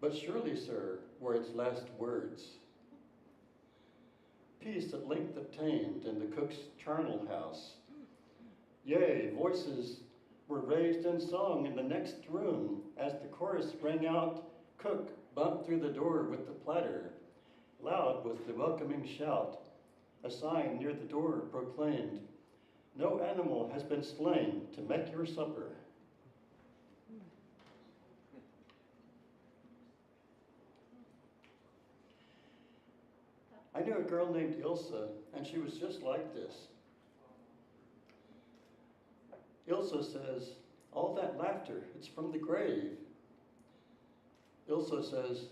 Speaker 8: But surely, sir, were its last words. Peace at length obtained in the cook's charnel house. Yea, voices were raised in song in the next room as the chorus rang out. Cook bumped through the door with the platter. Loud was the welcoming shout. A sign near the door proclaimed, "No animal has been slain to make your supper." I knew a girl named Ilsa, and she was just like this. Ilsa says, "All that laughter, it's from the grave." Ilsa says,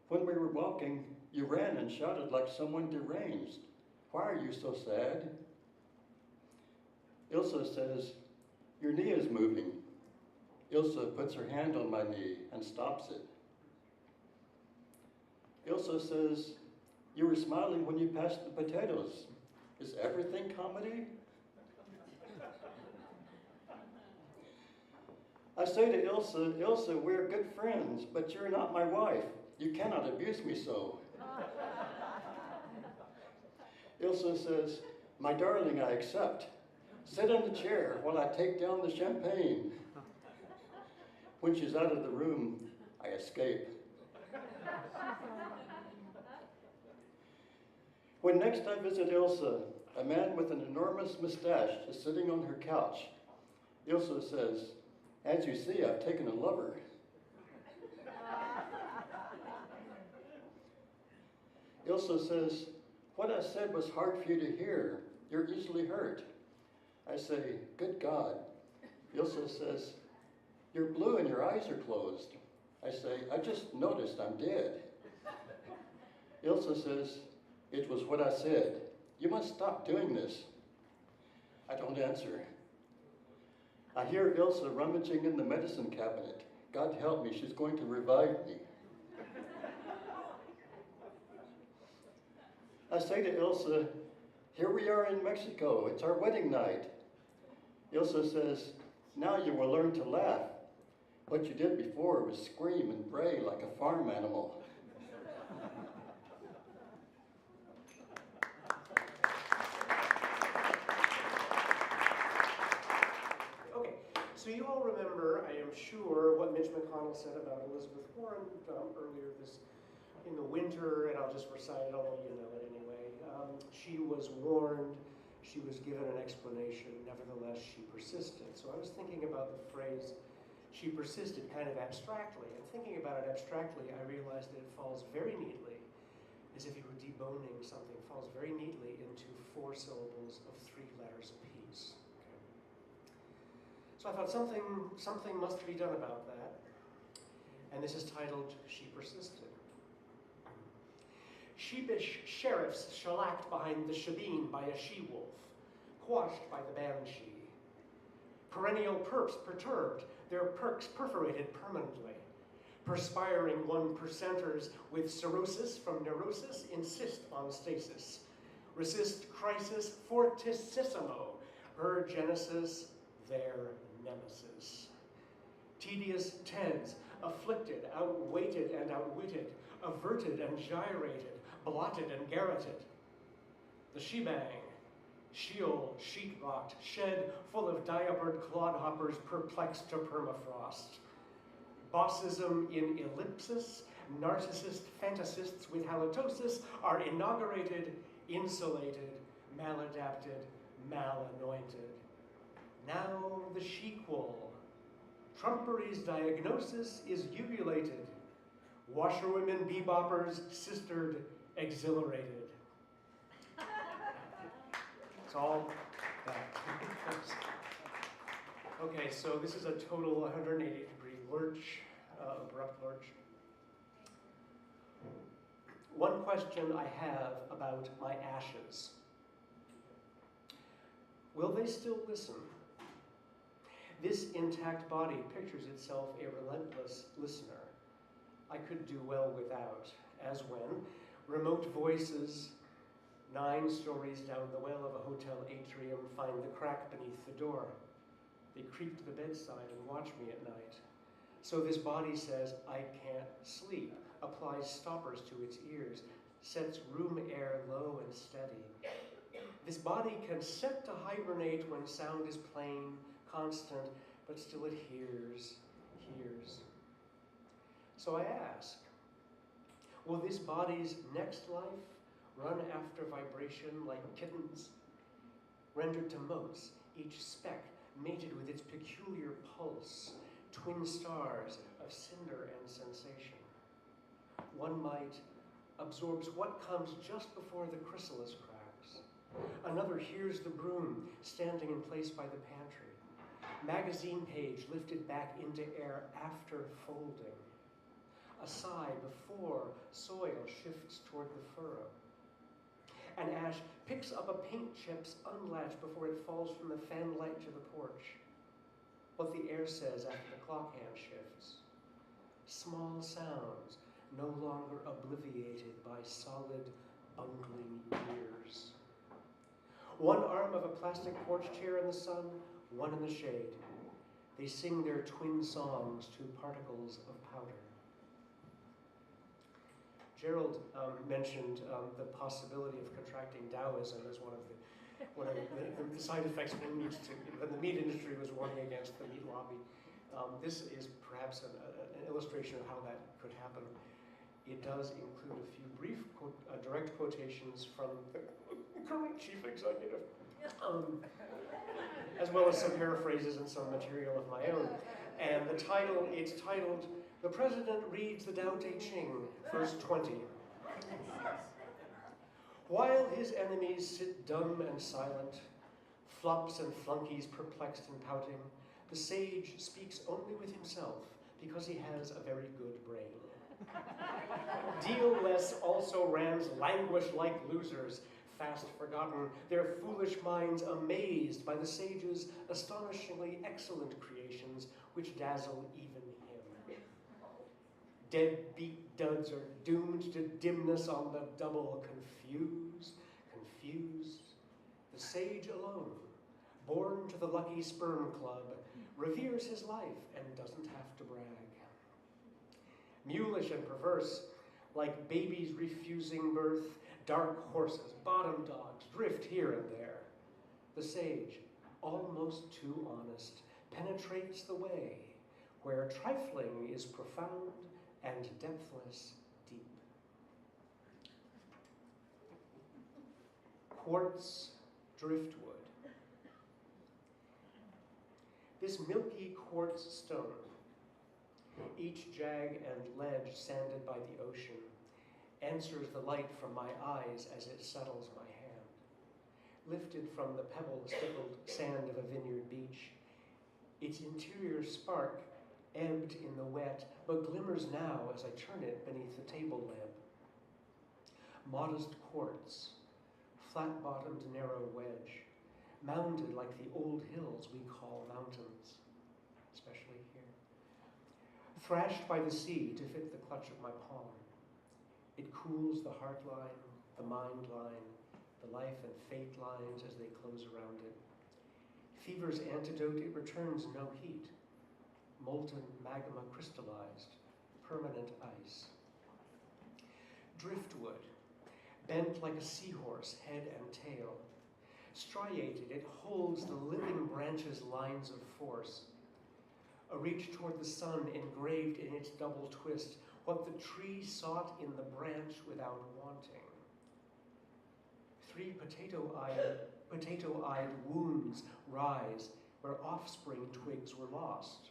Speaker 8: "When we were walking, you ran and shouted like someone deranged. Why are you so sad?" Ilsa says, "Your knee is moving." Ilsa puts her hand on my knee and stops it. Ilsa says, "You were smiling when you passed the potatoes. Is everything comedy?" I say to Ilsa, "Ilsa, we're good friends, but you're not my wife. You cannot abuse me so." Ilsa says, "My darling, I accept. Sit in the chair while I take down the champagne." When she's out of the room, I escape. When next I visit Ilsa, a man with an enormous mustache is sitting on her couch. Ilsa says, "As you see, I've taken a lover." Ilsa says, "What I said was hard for you to hear. You're easily hurt." I say, "Good God." Ilsa says, "You're blue and your eyes are closed." I say, "I just noticed I'm dead." Ilsa says, "It was what I said. You must stop doing this." I don't answer. I hear Ilsa rummaging in the medicine cabinet. God help me, she's going to revive me. I say to Ilsa, here we are in Mexico, it's our wedding night. Ilsa says, now you will learn to laugh. What you did before was scream and bray like a farm animal.
Speaker 9: Okay, so you all remember, I am sure, what Mitch McConnell said about Elizabeth Warren earlier in the winter, and I'll just recite it, although you know it anyway. She was warned, she was given an explanation, nevertheless she persisted. So I was thinking about the phrase, she persisted, kind of abstractly, and thinking about it abstractly, I realized that it falls very neatly, as if you were deboning something, falls very neatly into 4 syllables of 3 letters apiece. Okay. So I thought something must be done about that, and this is titled, She Persisted. Sheepish sheriffs shellacked behind the shebeen by a she-wolf, quashed by the banshee. Perennial perps perturbed, their perks perforated permanently. Perspiring 1%ers with cirrhosis from neurosis insist on stasis. Resist crisis fortissimo, her genesis, their nemesis. Tedious Teds, afflicted, outweighted and outwitted, averted and gyrated, blotted and garroted. The shebang, Sheol, sheet-rocked, shed full of diapered clodhoppers perplexed to permafrost. Bossism in ellipsis, narcissist fantasists with halitosis are inaugurated, insulated, maladapted, malanointed. Now the shequel. Trumpery's diagnosis is uvulated. Washerwomen beboppers, sistered, exhilarated. It's all that. Okay, so this is a total 180-degree lurch, abrupt lurch. One question I have about my ashes. Will they still listen? This intact body pictures itself a relentless listener. I could do well without, as when remote voices 9 stories down the well of a hotel atrium find the crack beneath the door. They creep to the bedside and watch me at night. So this body says, I can't sleep, applies stoppers to its ears, sets room air low and steady. This body can set to hibernate when sound is plain, constant, but still it hears. So I ask, will this body's next life run after vibration like kittens? Rendered to motes, each speck mated with its peculiar pulse, twin stars of cinder and sensation. One mite absorbs what comes just before the chrysalis cracks. Another hears the broom standing in place by the pantry. Magazine page lifted back into air after folding. A sigh before soil shifts toward the furrow. An ash picks up a paint chip's unlatch before it falls from the fan light to the porch. What the air says after the clock hand shifts. Small sounds no longer obliviated by solid, bungling ears. One arm of a plastic porch chair in the sun, one in the shade. They sing their twin songs to particles of powder. Gerald mentioned the possibility of contracting Taoism as one of the side effects when the meat industry was warning against the meat lobby. This is perhaps an illustration of how that could happen. It does include a few brief direct quotations from the current chief executive, as well as some paraphrases and some material of my own. And it's titled, The President Reads the Tao Te Ching, verse 20. While his enemies sit dumb and silent, flops and flunkies perplexed and pouting, the sage speaks only with himself because he has a very good brain. Deal less also rans languish like losers, fast forgotten, their foolish minds amazed by the sage's astonishingly excellent creations which dazzle even him. Deadbeat duds are doomed to dimness on the double, confused. The sage alone, born to the lucky sperm club, reveres his life and doesn't have to brag. Mulish and perverse, like babies refusing birth, dark horses, bottom dogs, drift here and there. The sage, almost too honest, penetrates the way where trifling is profound and depthless deep. Quartz driftwood. This milky quartz stone, each jag and ledge sanded by the ocean, answers the light from my eyes as it settles my hand. Lifted from the pebble-stippled sand of a vineyard beach, its interior spark ebbed in the wet, but glimmers now as I turn it beneath the table lamp. Modest quartz, flat-bottomed narrow wedge, mounded like the old hills we call mountains, especially here. Thrashed by the sea to fit the clutch of my palm. It cools the heart line, the mind line, the life and fate lines as they close around it. Fever's antidote, it returns no heat. Molten magma crystallized, permanent ice. Driftwood, bent like a seahorse, head and tail. Striated, it holds the living branches' lines of force. A reach toward the sun engraved in its double twist, what the tree sought in the branch without wanting. 3 potato-eyed wounds rise where offspring twigs were lost.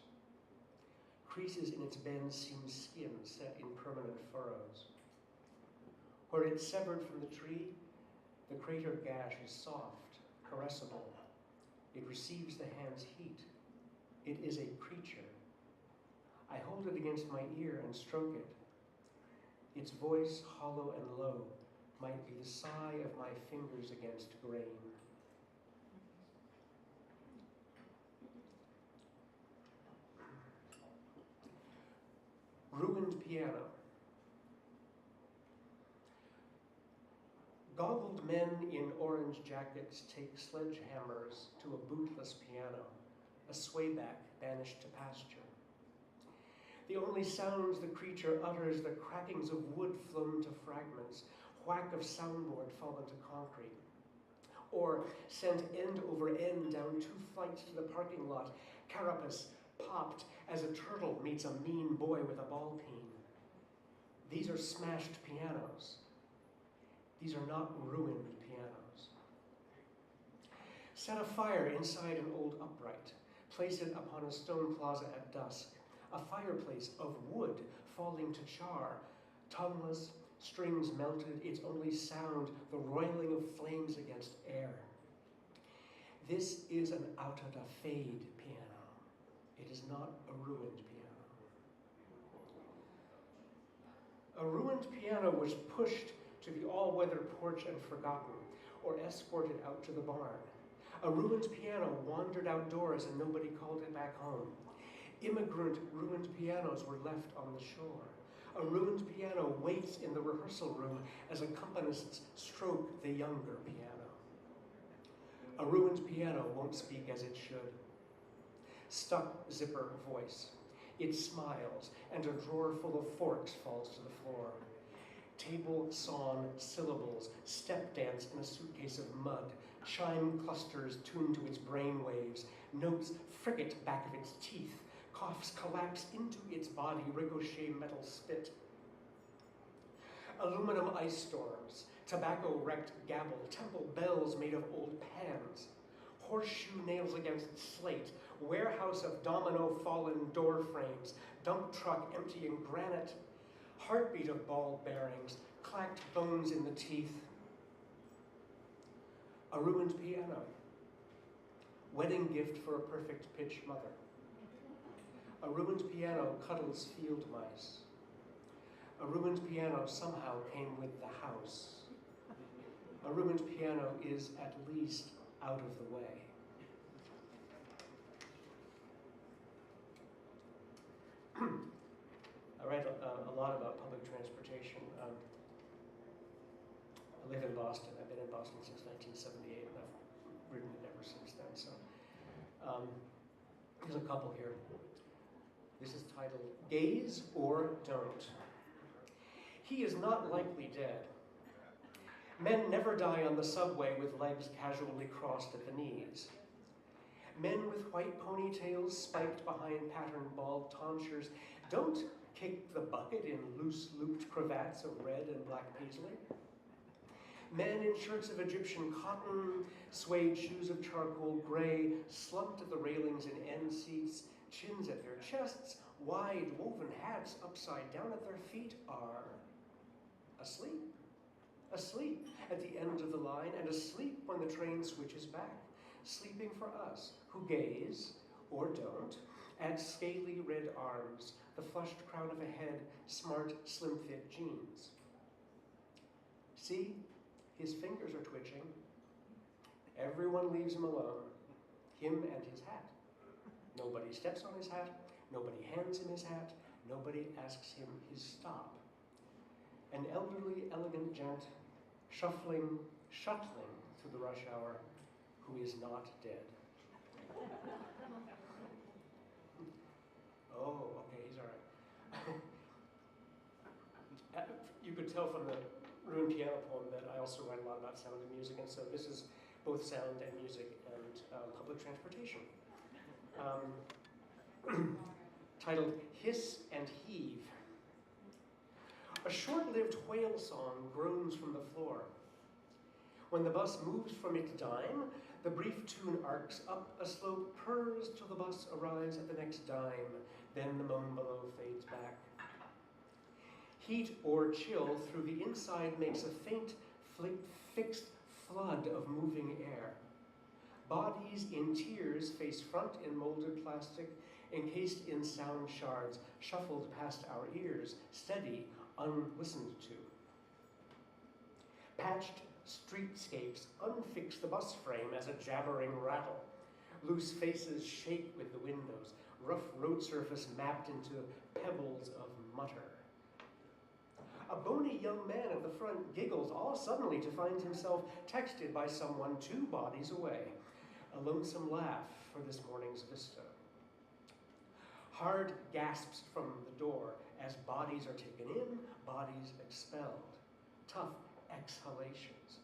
Speaker 9: Creases in its bend seem skin set in permanent furrows. Where it severed from the tree, the crater gash is soft, caressable. It receives the hand's heat. It is a creature. I hold it against my ear and stroke it. Its voice, hollow and low, might be the sigh of my fingers against grain. Ruined piano. Goggled men in orange jackets take sledgehammers to a bootless piano, a swayback banished to pasture. The only sounds the creature utters, the crackings of wood flown to fragments, whack of soundboard fallen to concrete, or sent end over end down 2 flights to the parking lot, carapace popped as a turtle meets a mean boy with a ball peen. These are smashed pianos. These are not ruined pianos. Set a fire inside an old upright. Place it upon a stone plaza at dusk. A fireplace of wood falling to char. Tongueless, strings melted, its only sound the roiling of flames against air. This is an out-of-the-fade piano. It is not a ruined piano. A ruined piano was pushed to the all-weather porch and forgotten, or escorted out to the barn. A ruined piano wandered outdoors and nobody called it back home. Immigrant ruined pianos were left on the shore. A ruined piano waits in the rehearsal room as accompanists stroke the younger piano. A ruined piano won't speak as it should. Stuck zipper voice. It smiles, and a drawer full of forks falls to the floor. Table sawn syllables, step dance in a suitcase of mud, chime clusters tuned to its brain waves, notes frigate back of its teeth, coughs collapse into its body, ricochet metal spit. Aluminum ice storms, tobacco-wrecked gabble, temple bells made of old pans, horseshoe nails against slate, warehouse of domino fallen door frames, dump truck emptying granite, heartbeat of ball bearings, clacked bones in the teeth. A ruined piano, wedding gift for a perfect pitch mother. A ruined piano cuddles field mice. A ruined piano somehow came with the house. A ruined piano is at least out of the way. I write a lot about public transportation. I live in Boston. I've been in Boston since 1978, and I've ridden it ever since then. So there's a couple here. This is titled, Gaze or Don't. He is not likely dead. Men never die on the subway with legs casually crossed at the knees. Men with white ponytails spiked behind patterned bald tonsures don't kick the bucket in loose looped cravats of red and black paisley. Men in shirts of Egyptian cotton, suede shoes of charcoal gray, slumped at the railings in end seats, chins at their chests, wide woven hats upside down at their feet are asleep. Asleep at the end of the line and asleep when the train switches back. Sleeping for us who gaze, or don't, at scaly red arms, the flushed crown of a head, smart, slim-fit jeans. See, his fingers are twitching. Everyone leaves him alone, him and his hat. Nobody steps on his hat, nobody hands him his hat, nobody asks him his stop. An elderly, elegant gent, shuttling through the rush hour, who is not dead. Oh, okay, he's all right. You could tell from the ruined piano poem that I also write a lot about sound and music, and so this is both sound and music and public transportation. Titled Hiss and Heave. A short-lived whale song groans from the floor. When the bus moves from its dime, the brief tune arcs up a slope, purrs till the bus arrives at the next dime, then the moan below fades back. Heat or chill through the inside makes a faint, fixed flood of moving air. Bodies in tears face front in molded plastic, encased in sound shards, shuffled past our ears, steady, unlistened to. Patched streetscapes unfix the bus frame as a jabbering rattle. Loose faces shake with the windows, rough road surface mapped into pebbles of mutter. A bony young man at the front giggles all suddenly to find himself texted by someone 2 bodies away. A lonesome laugh for this morning's vista. Hard gasps from the door as bodies are taken in, bodies expelled. Tough exhalations.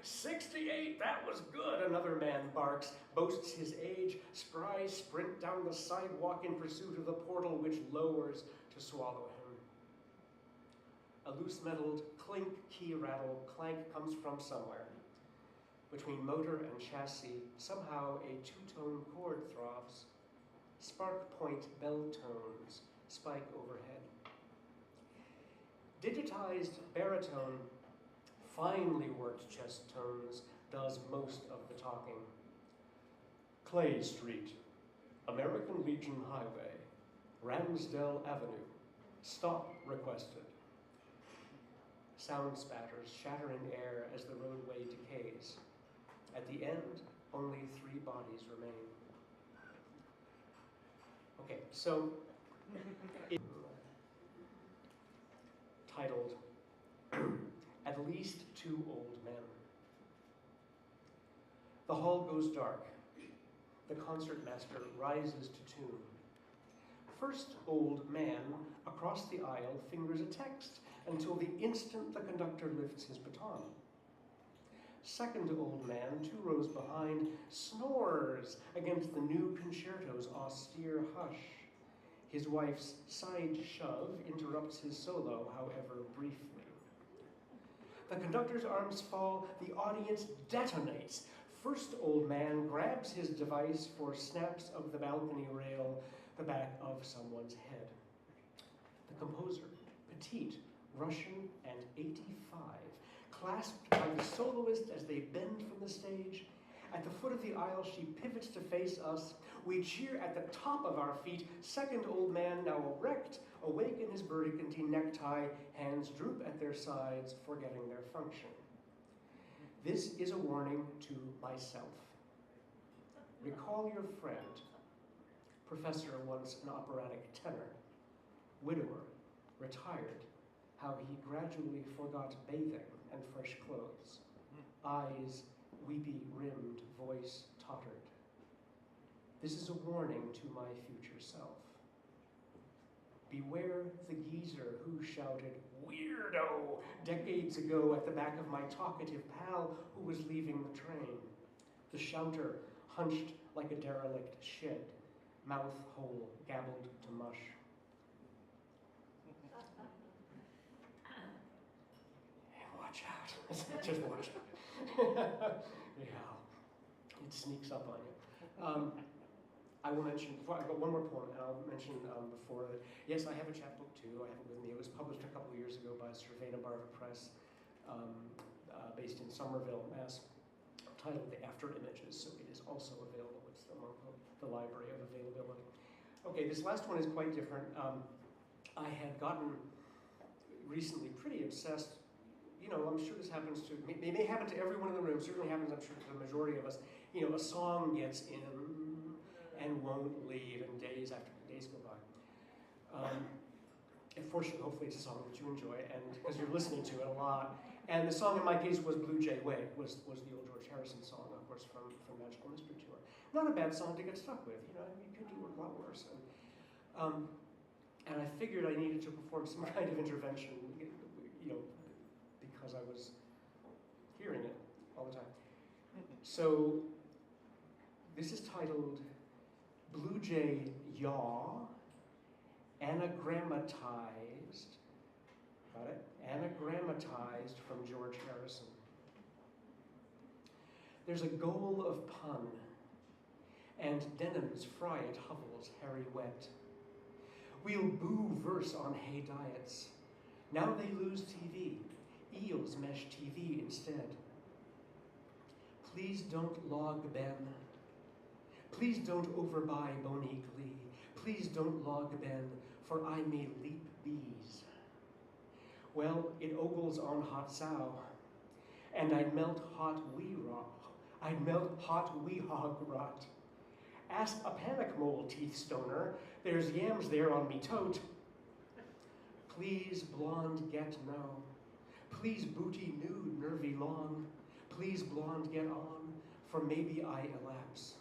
Speaker 9: 68, that was good, another man barks, boasts his age, spry sprint down the sidewalk in pursuit of the portal which lowers to swallow him. A loose-metalled clink, key rattle, clank comes from somewhere. Between motor and chassis, somehow a 2-tone chord throbs. Spark point bell tones spike overhead. Digitized baritone, finely worked chest tones, does most of the talking. Clay Street, American Legion Highway, Ramsdale Avenue, stop requested. Sound spatters shatter in air as the roadway decays. At the end, only 3 bodies remain. Okay, so, titled, At Least 2 Old Men. The hall goes dark. The concertmaster rises to tune. First old man across the aisle fingers a text until the instant the conductor lifts his baton. Second old man, 2 rows behind, snores against the new concerto's austere hush. His wife's side shove interrupts his solo, however briefly. The conductor's arms fall, the audience detonates. First old man grabs his device for snaps of the balcony rail, the back of someone's head. The composer, petite, Russian, and 85, clasped by the soloist as they bend from the stage. At the foot of the aisle, she pivots to face us. We cheer at the top of our feet. Second old man, now erect, awake in his burgundy necktie, hands droop at their sides, forgetting their function. This is a warning to myself. Recall your friend, professor once an operatic tenor, widower, retired, how he gradually forgot bathing and fresh clothes. Eyes weepy rimmed, voice tottered. This is a warning to my future self. Beware the geezer who shouted, "Weirdo!" decades ago at the back of my talkative pal who was leaving the train. The shouter hunched like a derelict shed, mouth hole gabbled to mush. Watch out. Just watch out. Yeah, it sneaks up on you. I will mention, I've got one more poem, and I'll mention before that, yes, I have a chapbook too. I have it with me. It was published a couple of years ago by Cervena-Barva Press, based in Somerville, Mass, titled The After Images, so it is also available. It's among the library of availability. Okay, this last one is quite different. I had gotten recently pretty obsessed. You know, I'm sure this happens to, it may happen to everyone in the room, certainly happens, I'm sure, to the majority of us. You know, a song gets in and won't leave, and days after days go by. And fortunately, hopefully it's a song that you enjoy, and because you're listening to it a lot. And the song in my case was Blue Jay Way, was the old George Harrison song, of course, from Magical Mystery Tour. Not a bad song to get stuck with, you know, you could do a lot worse. And I figured I needed to perform some kind of intervention, you know, because I was hearing it all the time. So this is titled Blue Jay Yaw, Anagrammatized, got it? Anagrammatized from George Harrison. There's a goal of pun, and denims fry at hovels hairy wet. We'll boo verse on hay diets. Now they lose TV. Eels mesh TV instead. Please don't log Ben. Please don't overbuy bony glee. Please don't log Ben, for I may leap bees. Well, it ogles on hot sow, and I'd melt hot wee hog rot. Ask a panic mole teeth stoner, there's yams there on me tote. Please blonde get no. Please booty nude nervy long. Please blonde get on, for maybe I elapse.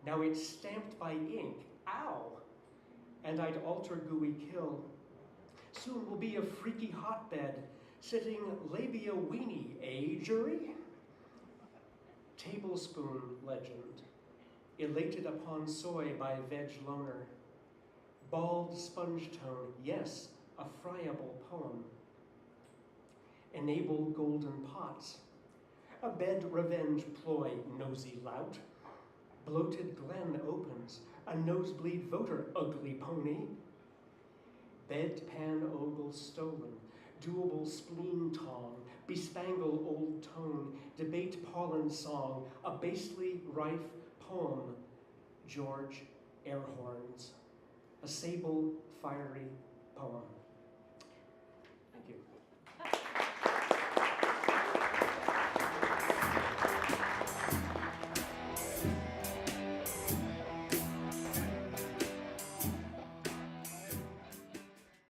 Speaker 9: Now it's stamped by ink, ow, and I'd alter gooey kill. Soon will be a freaky hotbed, sitting labia weenie, eh, jury? Tablespoon legend, elated upon soy by veg loner. Bald sponge tone, yes, a friable poem. Enable golden pots, a bed revenge ploy, nosy lout. Bloated glen opens, a nosebleed voter, ugly pony. Bedpan ogle stolen, doable spleen tong, bespangle old tone, debate pollen song, a basely rife poem, George Airhorns, a sable fiery poem.